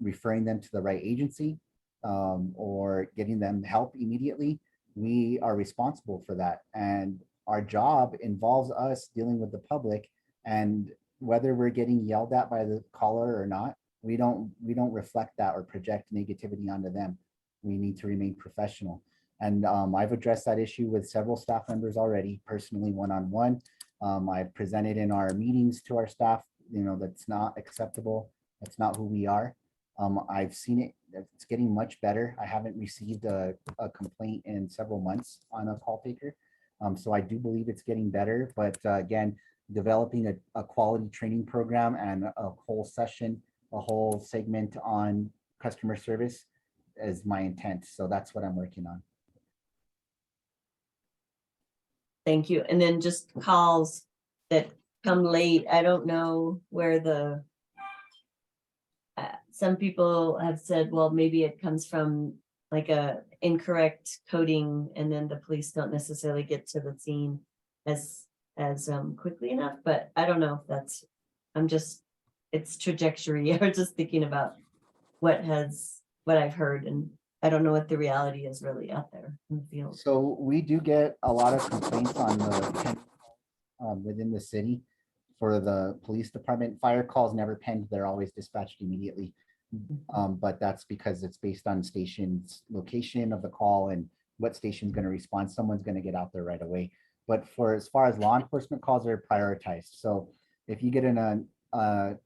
referring them to the right agency or getting them help immediately. We are responsible for that. And our job involves us dealing with the public, and whether we're getting yelled at by the caller or not, we don't reflect that or project negativity onto them. We need to remain professional. And I've addressed that issue with several staff members already, personally, one-on-one. I've presented in our meetings to our staff, that's not acceptable. That's not who we are. I've seen it, it's getting much better. I haven't received a complaint in several months on a call taker. So I do believe it's getting better, but again, developing a quality training program and a whole session, a whole segment on customer service is my intent. So that's what I'm working on. Thank you. And then just calls that come late. I don't know where the some people have said, well, maybe it comes from like a incorrect coding, and then the police don't necessarily get to the scene as quickly enough. But I don't know if that's, it's trajectory. I'm just thinking about what I've heard, and I don't know what the reality is really out there in the field. So we do get a lot of complaints on the within the city for the police department. Fire calls never penned, they're always dispatched immediately. But that's because it's based on station's location of the call and what station's going to respond. Someone's going to get out there right away. But for as far as law enforcement calls are prioritized. So if you get in a,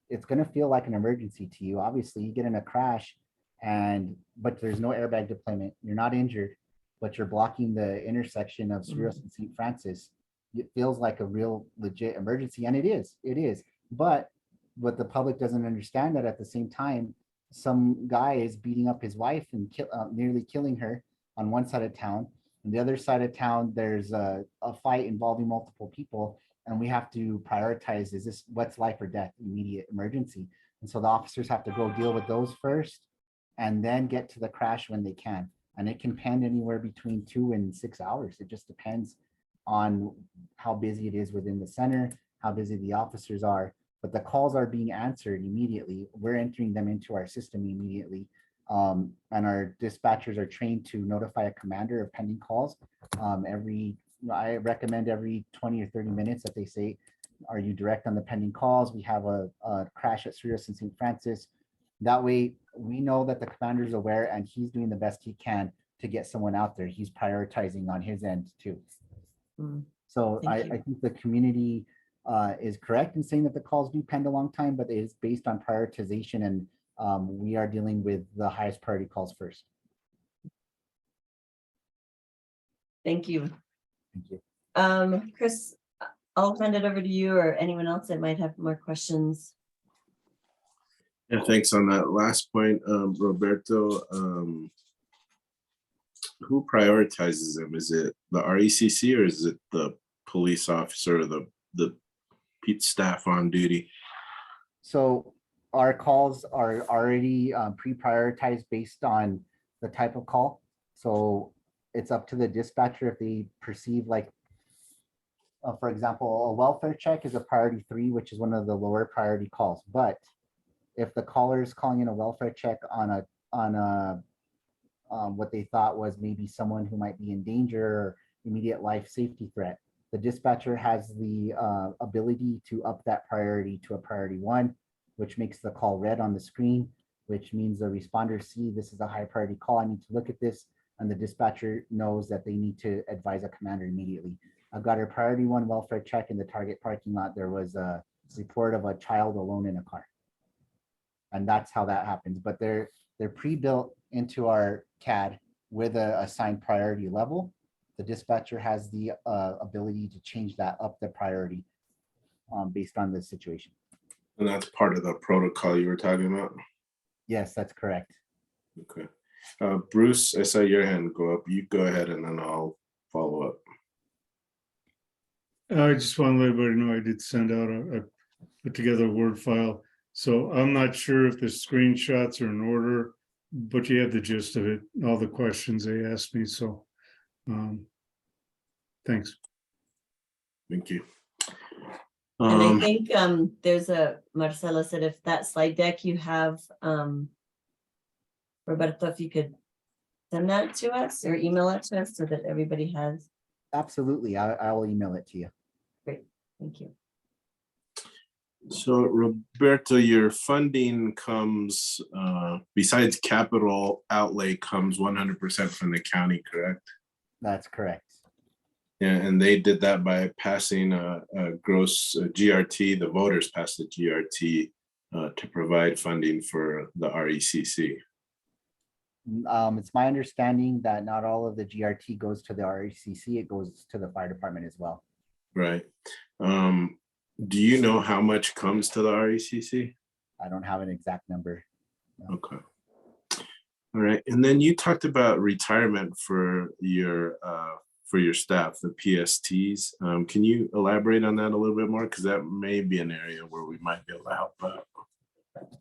it's going to feel like an emergency to you. Obviously, you get in a crash but there's no airbag deployment. You're not injured, but you're blocking the intersection of Cerritos and St. Francis. It feels like a real legit emergency, and it is. But what the public doesn't understand that at the same time, some guy is beating up his wife and nearly killing her on one side of town. On the other side of town, there's a fight involving multiple people, and we have to prioritize, is this what's life or death, immediate emergency? And so the officers have to go deal with those first and then get to the crash when they can. And it can pen anywhere between 2 and 6 hours. It just depends on how busy it is within the center, how busy the officers are. But the calls are being answered immediately. We're entering them into our system immediately. And our dispatchers are trained to notify a commander of pending calls. I recommend every 20 or 30 minutes that they say, are you direct on the pending calls? We have a crash at Cerritos and St. Francis. That way we know that the commander is aware and he's doing the best he can to get someone out there. He's prioritizing on his end too. So I think the community is correct in saying that the calls do pend a long time, but it is based on prioritization, and we are dealing with the highest priority calls first. Thank you. Thank you. Chris, I'll hand it over to you or anyone else that might have more questions. Yeah, thanks on that last point, Roberto. Who prioritizes them? Is it the RECC or is it the police officer or the staff on duty? So our calls are already pre-prioritized based on the type of call. So it's up to the dispatcher if they perceive like, for example, a welfare check is a priority 3, which is one of the lower priority calls. But if the caller is calling in a welfare check on what they thought was maybe someone who might be in danger or immediate life safety threat, the dispatcher has the ability to up that priority to a priority 1, which makes the call red on the screen, which means the responders see this is a high priority call. I need to look at this, and the dispatcher knows that they need to advise a commander immediately. I've got a priority 1 welfare check in the Target parking lot. There was a report of a child alone in a car. And that's how that happens. But they're pre-built into our CAD with a assigned priority level. The dispatcher has the ability to change that up the priority based on the situation. And that's part of the protocol you were talking about? Yes, that's correct. Okay. Bruce, I saw your hand go up. You go ahead and then I'll follow up. I just want to let everybody know I did send out a put together a Word file. So I'm not sure if the screenshots are in order, but you have the gist of it, all the questions they asked me. So thanks. Thank you. And I think there's Marcela said if that slide deck you have, Roberto, if you could send that to us or email it to us so that everybody has. Absolutely. I will email it to you. Great. Thank you. So Roberto, your funding comes, besides capital outlay, comes 100% from the county, correct? That's correct. Yeah, and they did that by passing a gross GRT. The voters passed the GRT to provide funding for the RECC. It's my understanding that not all of the GRT goes to the RECC, it goes to the fire department as well. Right. Do you know how much comes to the RECC? I don't have an exact number. Okay. All right. And then you talked about retirement for your staff, the PSTs. Can you elaborate on that a little bit more? Because that may be an area where we might be able to help out.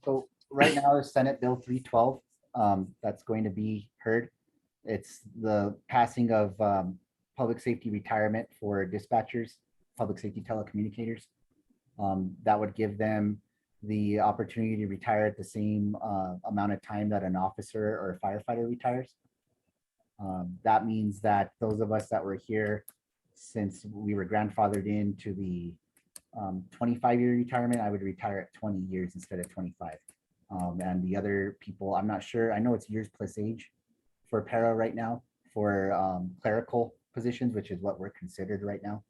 So right now, is Senate Bill 312 that's going to be heard. It's the passing of public safety retirement for dispatchers, public safety telecommunicators. That would give them the opportunity to retire at the same amount of time that an officer or a firefighter retires. That means that those of us that were here since we were grandfathered into the 25-year retirement, I would retire at 20 years instead of 25. And the other people, I'm not sure. I know it's years plus age for para right now for clerical positions, which is what we're considered right now.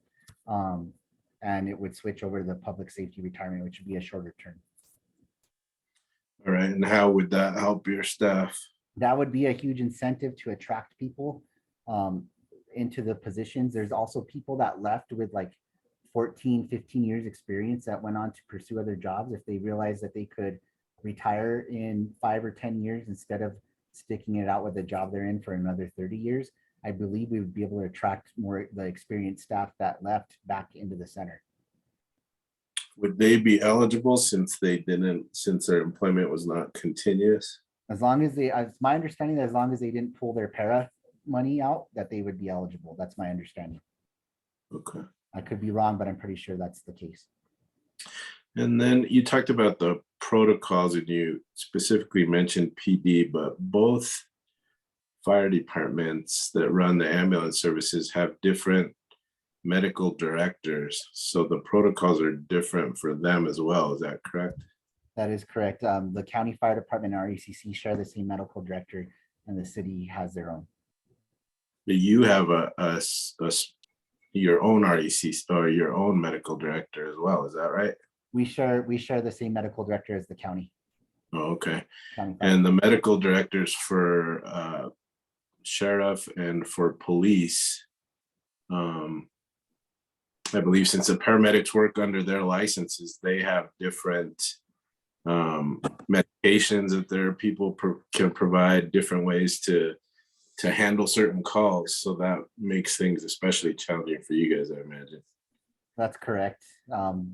And it would switch over to the public safety retirement, which would be a shorter term. All right. And how would that help your staff? That would be a huge incentive to attract people into the positions. There's also people that left with like 14, 15 years experience that went on to pursue other jobs if they realized that they could retire in 5 or 10 years instead of sticking it out with the job they're in for another 30 years. I believe we would be able to attract more the experienced staff that left back into the center. Would they be eligible since their employment was not continuous? As long as it's my understanding that as long as they didn't pull their para money out, that they would be eligible. That's my understanding. Okay. I could be wrong, but I'm pretty sure that's the case. And then you talked about the protocols and you specifically mentioned PD, but both fire departments that run the ambulance services have different medical directors. So the protocols are different for them as well. Is that correct? That is correct. The county fire department and RECC share the same medical director and the city has their own. But you have your own REC or your own medical director as well. Is that right? We share the same medical director as the county. Oh, okay. County fire. And the medical directors for sheriff and for police, I believe since the paramedics work under their licenses, they have different medications that their people can provide, different ways to handle certain calls. So that makes things especially challenging for you guys, I imagine. That's correct.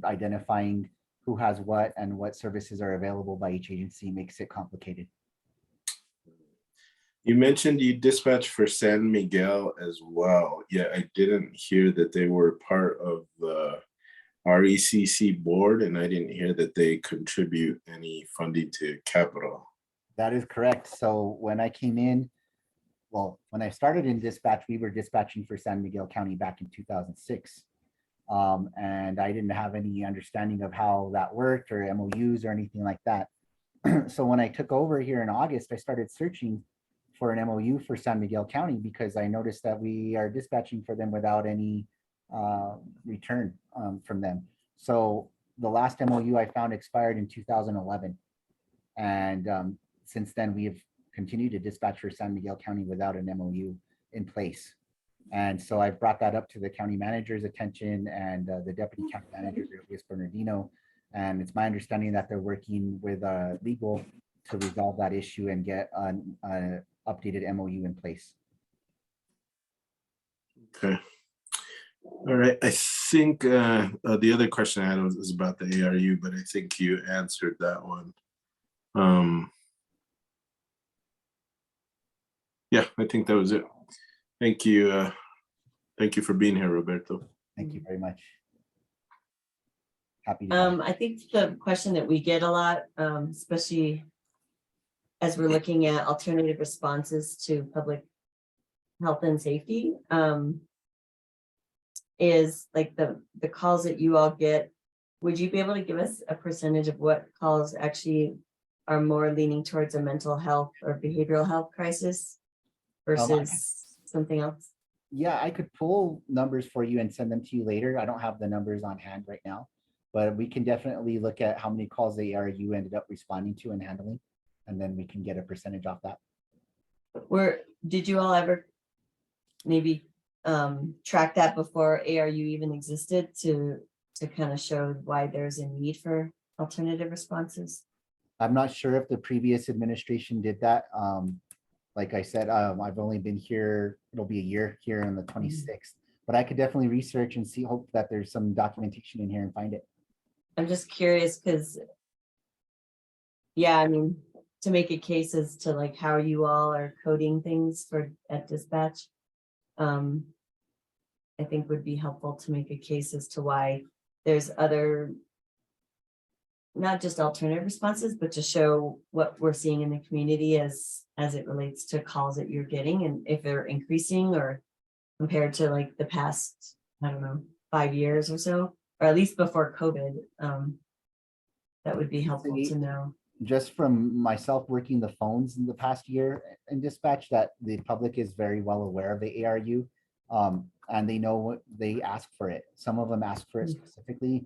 Identifying who has what and what services are available by each agency makes it complicated. You mentioned you dispatched for San Miguel as well. Yeah, I didn't hear that they were part of the RECC board, and I didn't hear that they contribute any funding to capital. That is correct. So when I came in, well, when I started in dispatch, we were dispatching for San Miguel County back in 2006. And I didn't have any understanding of how that worked or MOUs or anything like that. So when I took over here in August, I started searching for an MOU for San Miguel County because I noticed that we are dispatching for them without any return from them. So the last MOU I found expired in 2011. And since then, we have continued to dispatch for San Miguel County without an MOU in place. And so I've brought that up to the county manager's attention and the deputy county manager, Luis Bernardino. And it's my understanding that they're working with legal to resolve that issue and get an updated MOU in place. Okay. All right. I think the other question I had was about the ARU, but I think you answered that one. Yeah, I think that was it. Thank you. Thank you for being here, Roberto. Thank you very much. Happy to I think the question that we get a lot, especially as we're looking at alternative responses to public health and safety, is like the calls that you all get. Would you be able to give us a percentage of what calls actually are more leaning towards a mental health or behavioral health crisis versus something else? Yeah, I could pull numbers for you and send them to you later. I don't have the numbers on hand right now, But we can definitely look at how many calls the ARU ended up responding to and handling, and then we can get a percentage off that. Did you all ever maybe track that before ARU even existed to kind of show why there's a need for alternative responses? I'm not sure if the previous administration did that. Like I said, I've only been here, it'll be a year here on the 26th, but I could definitely research and see, hope that there's some documentation in here and find it. I'm just curious because, yeah, I mean, to make a case as to like how you all are coding things at dispatch, I think would be helpful to make a case as to why there's other, not just alternative responses, but to show what we're seeing in the community as it relates to calls that you're getting and if they're increasing or compared to like the past, I don't know, 5 years or so, or at least before COVID. That would be helpful to know. Just from myself working the phones in the past year in dispatch, that the public is very well aware of the ARU. And they know what they ask for it. Some of them ask for it specifically.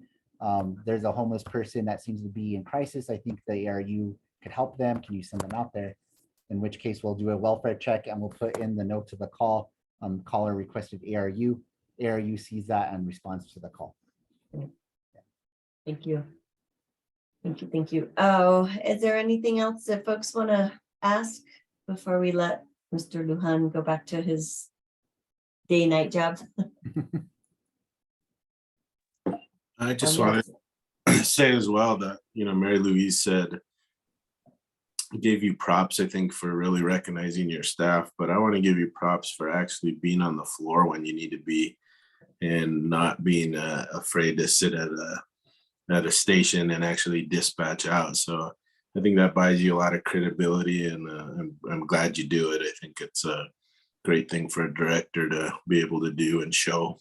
There's a homeless person that seems to be in crisis. I think the ARU could help them. Can you send them out there? In which case we'll do a welfare check and we'll put in the note to the call. Caller requested ARU. ARU sees that and responds to the call. Thank you. Thank you. Oh, is there anything else that folks want to ask before we let Mr. Lujan go back to his day-night job? I just wanted to say as well that, Mary Louise said, gave you props, I think, for really recognizing your staff, but I want to give you props for actually being on the floor when you need to be and not being afraid to sit at a station and actually dispatch out. So I think that buys you a lot of credibility, and I'm glad you do it. I think it's a great thing for a director to be able to do and show.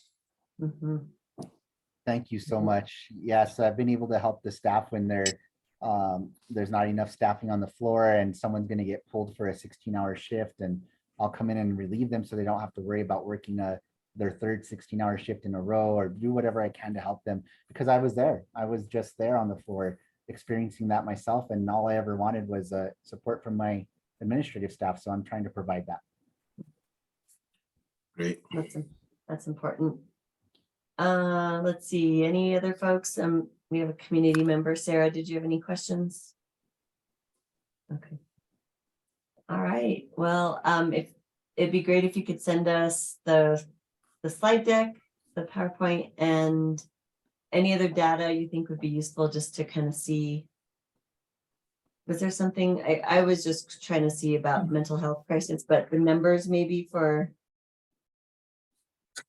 Mm-hmm. Thank you so much. Yes, I've been able to help the staff when there's not enough staffing on the floor and someone's going to get pulled for a 16-hour shift, and I'll come in and relieve them so they don't have to worry about working their third 16-hour shift in a row, or do whatever I can to help them, because I was there. I was just there on the floor experiencing that myself, and all I ever wanted was support from my administrative staff. So I'm trying to provide that. Great. That's important. Let's see, any other folks? We have a community member. Sarah, did you have any questions? Okay. All right. Well, if it'd be great if you could send us the slide deck, the PowerPoint, and any other data you think would be useful just to kind of see. Was there something I was just trying to see about mental health crisis, but the numbers maybe for.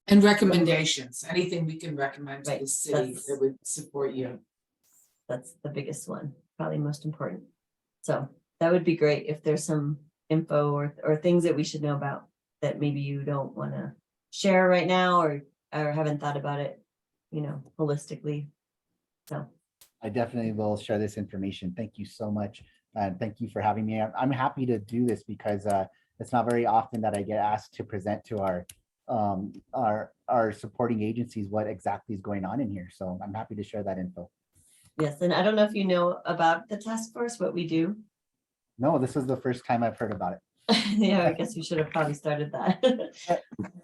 And recommendations, anything we can recommend to Right, the city that would support you. That's the biggest one, probably most important. So that would be great if there's some info or things that we should know about that maybe you don't want to share right now or haven't thought about it, holistically. So I definitely will share this information. Thank you so much. And thank you for having me. I'm happy to do this because it's not very often that I get asked to present to our supporting agencies what exactly is going on in here. So I'm happy to share that info. yes, and I don't know if you know about the task force, what we do. No, this is the first time I've heard about it. Yeah, I guess we should have probably started that.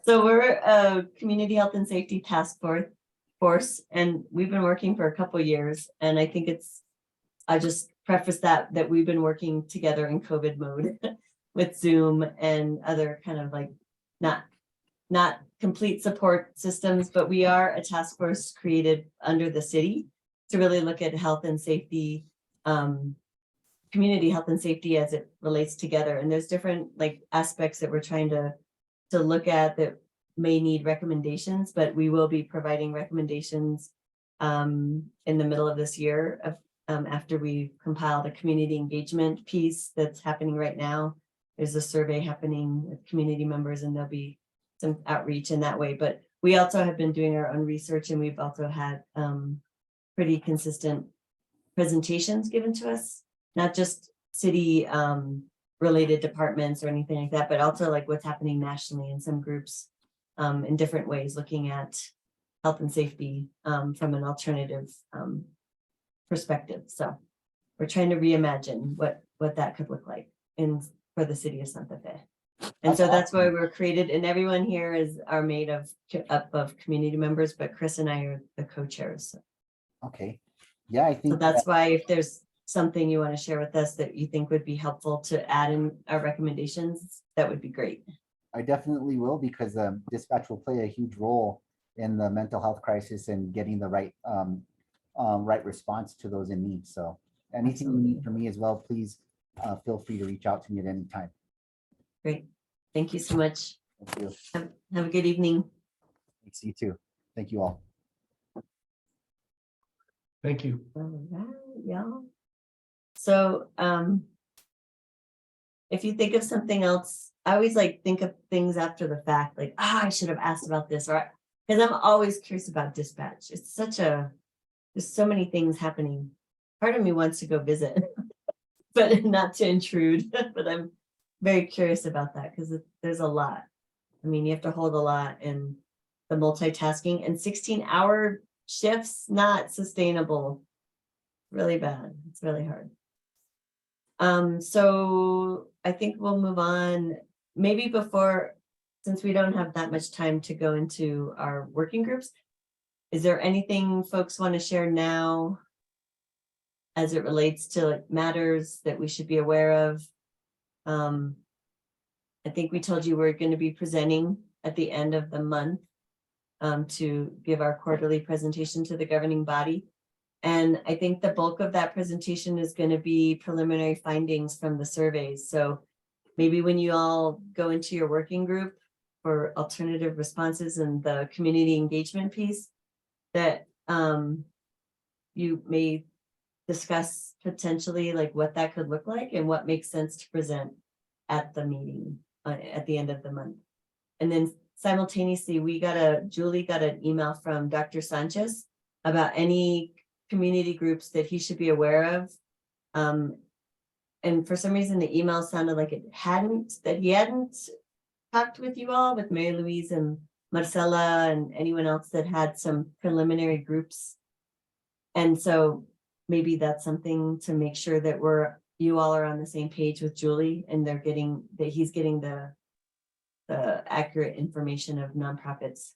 So we're a community health and safety task force, and we've been working for a couple of years. And I think I just preface that we've been working together in COVID mode with Zoom and other kind of like not complete support systems, but we are a task force created under the city to really look at health and safety, community health and safety as it relates together. And there's different like aspects that we're trying to look at that may need recommendations, but we will be providing recommendations in the middle of this year after we compile the community engagement piece that's happening right now. There's a survey happening with community members, and there'll be some outreach in that way. But we also have been doing our own research, and we've also had pretty consistent presentations given to us, not just city related departments or anything like that, but also like what's happening nationally in some groups in different ways, looking at health and safety from an alternative perspective. So we're trying to reimagine what that could look like for the city of Santa Fe. And so that's why we're created, and everyone here are made up of community members, but Chris and I are the co-chairs. Okay. Yeah, I So think that's why if there's something you want to share with us that you think would be helpful to add in our recommendations, that would be great. I definitely will, because dispatch will play a huge role in the mental health crisis and getting the right right response to those in need. So anything you need from me as well, please feel free to reach out to me at any time. Great. Thank you so much. Thank you. Have a good evening. Thanks, you too. Thank you all. Thank you. All right, y'all. So if you think of something else, I always like think of things after the fact, like, I should have asked about this, or because I'm always curious about dispatch. It's there's so many things happening. Part of me wants to go visit, but not to intrude, but I'm very curious about that because there's a lot. I mean, you have to hold a lot, and the multitasking and 16-hour shifts, not sustainable. Really bad. It's really hard. So I think we'll move on. Maybe before, since we don't have that much time to go into our working groups, is there anything folks want to share now as it relates to like matters that we should be aware of? I think we told you we're going to be presenting at the end of the month to give our quarterly presentation to the governing body. And I think the bulk of that presentation is going to be preliminary findings from the surveys. So maybe when you all go into your working group for alternative responses and the community engagement piece, that you may discuss potentially like what that could look like and what makes sense to present at the meeting at the end of the month. And then simultaneously, Julie got an email from Dr. Sanchez about any community groups that he should be aware of. And for some reason, the email sounded like he hadn't talked with you all, with Mary Louise and Marcela and anyone else that had some preliminary groups. And so maybe that's something to make sure that you all are on the same page with Julie, and he's getting the accurate information of nonprofits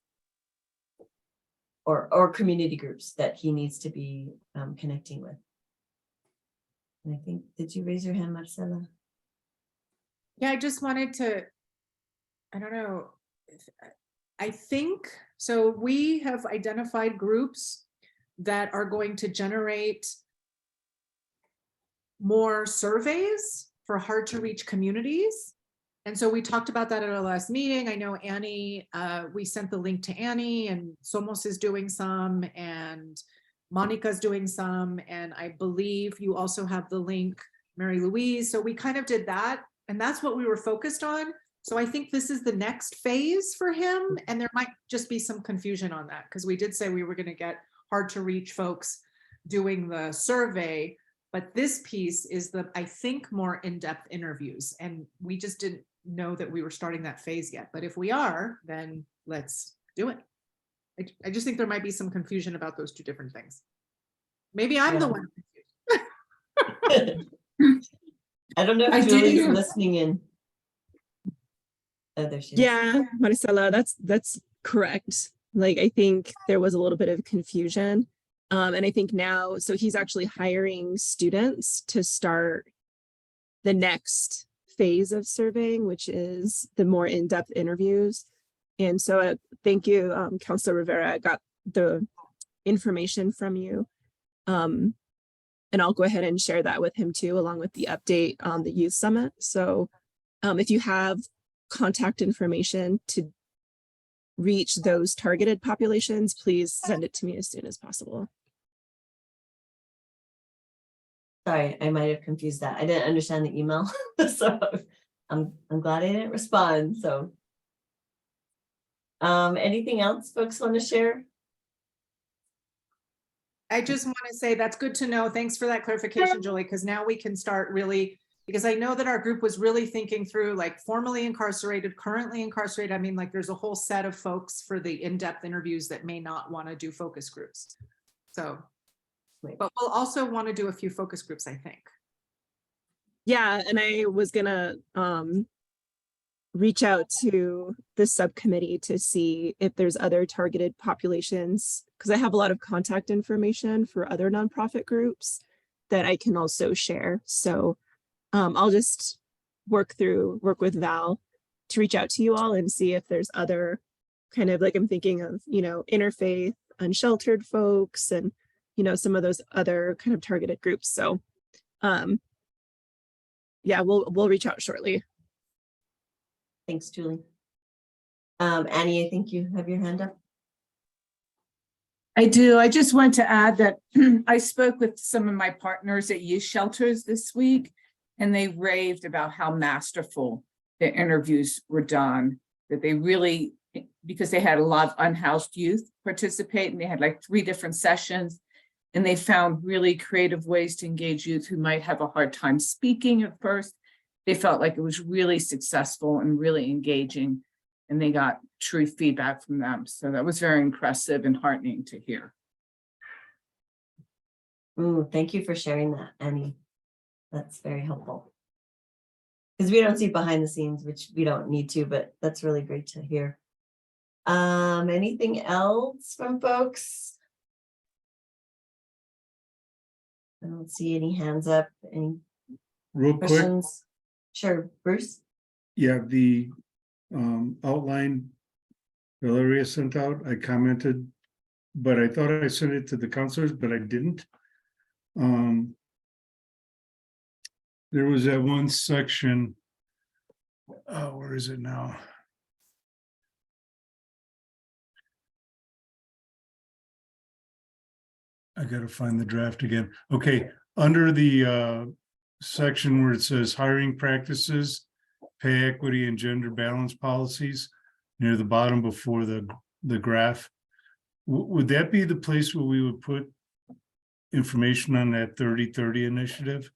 or community groups that he needs to be connecting with. And I think, did you raise your hand, Marcela? Yeah, I just wanted to, I don't know, I think, so we have identified groups that are going to generate more surveys for hard to reach communities. And so we talked about that at our last meeting. I know Annie, we sent the link to Annie, and Somos is doing some, and Monica's doing some, and I believe you also have the link, Mary Louise. So we kind of did that, and that's what we were focused on. So I think this is the next phase for him, and there might just be some confusion on that, because we did say we were going to get hard to reach folks doing the survey, but this piece is I think, more in-depth interviews, and we just didn't know that we were starting that phase yet. But if we are, then let's do it. I just think there might be some confusion about those two different things. Maybe I'm the one confused. I don't know if Julie's listening in. Oh, there she is. Yeah, Maricela, that's correct. Like, I think there was a little bit of confusion. And I think now, so he's actually hiring students to start the next phase of surveying, which is the more in-depth interviews. And so thank you, Councilor Rivera. I got the information from you. And I'll go ahead and share that with him too, along with the update on the youth summit. So if you have contact information to reach those targeted populations, please send it to me as soon as possible. Sorry, I might have confused that. I didn't understand the email. So I'm glad I didn't respond. So anything else folks want to share? I just want to say that's good to know. Thanks for that clarification, Julie, because now we can start really Because I know that our group was really thinking through like formerly incarcerated, currently incarcerated. I mean, like there's a whole set of folks for the in-depth interviews that may not want to do focus groups. So, Right. but we'll also want to do a few focus groups, I think. Yeah, and I was gonna reach out to the subcommittee to see if there's other targeted populations, because I have a lot of contact information for other nonprofit groups that I can also share. So I'll just work with Val to reach out to you all and see if there's other kind of like, I'm thinking of, you know, interfaith, unsheltered folks, and, you know, some of those other kind of targeted groups. So yeah, we'll reach out shortly. Thanks, Julie. Annie, I think you have your hand up. I do. I just want to add that I spoke with some of my partners at youth shelters this week, and they raved about how masterful the interviews were done, that they really, because they had a lot of unhoused youth participate, and they had like 3 different sessions, and they found really creative ways to engage youth who might have a hard time speaking at first. They felt like it was really successful and really engaging, and they got true feedback from them. So that was very impressive and heartening to hear. Ooh, thank you for sharing that, Annie. That's very helpful. Because we don't see behind the scenes, which we don't need to, but that's really great to hear. Anything else from folks? I don't see any hands up. Any Real quick, questions? Sure, Bruce? yeah, the outline Valeria sent out, I commented, but I thought I sent it to the counselors, but I didn't. There was that one section, where is it now? I gotta find the draft again. Okay, under the section where it says hiring practices, pay equity and gender balance policies, near the bottom before the graph, would that be the place where we would put information on that 30/30 initiative?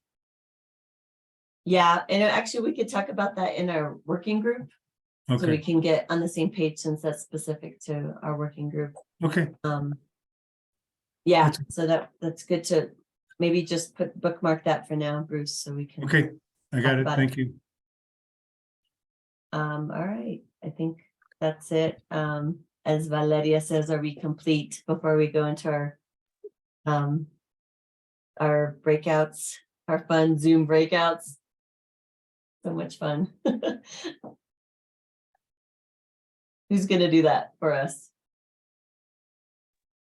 Yeah, and actually we could talk about that in our working group. So we Okay, can get on the same page since that's specific to our working group. okay, Yeah, so that's good to maybe just bookmark that for now, Bruce, so we can. okay, I got Talk it, about thank you. All right, I think that's it. As Valeria says, are we complete before we go into our breakouts, our fun Zoom breakouts? So much fun. Who's gonna do that for us?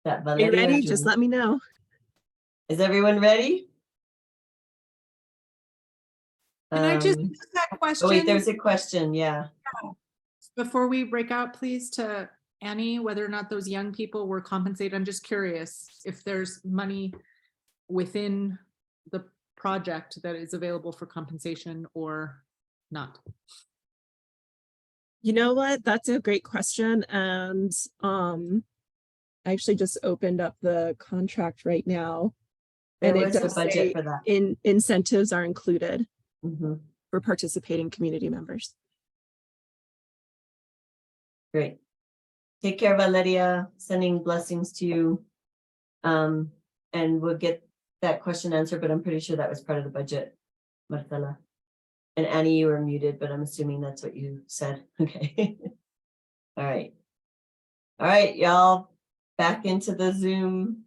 That Are you Valeria or ready? Just Julie? let me know. Is everyone ready? Can I just Um, ask that Oh wait, question there's a question, yeah. before we break out, please, to Annie, whether or not those young people were compensated? I'm just curious if there's money within the project that is available for compensation or not. You know what? That's a great question. And I actually just opened up the contract right now. There And it was a does budget say for that. incentives are included Mhm. for participating community members. Great. Take care, Valeria. Sending blessings to you. And we'll get that question answered, but I'm pretty sure that was part of the budget, Marcela. And Annie, you were muted, but I'm assuming that's what you said. Okay. All right. All right, y'all. Back into the Zoom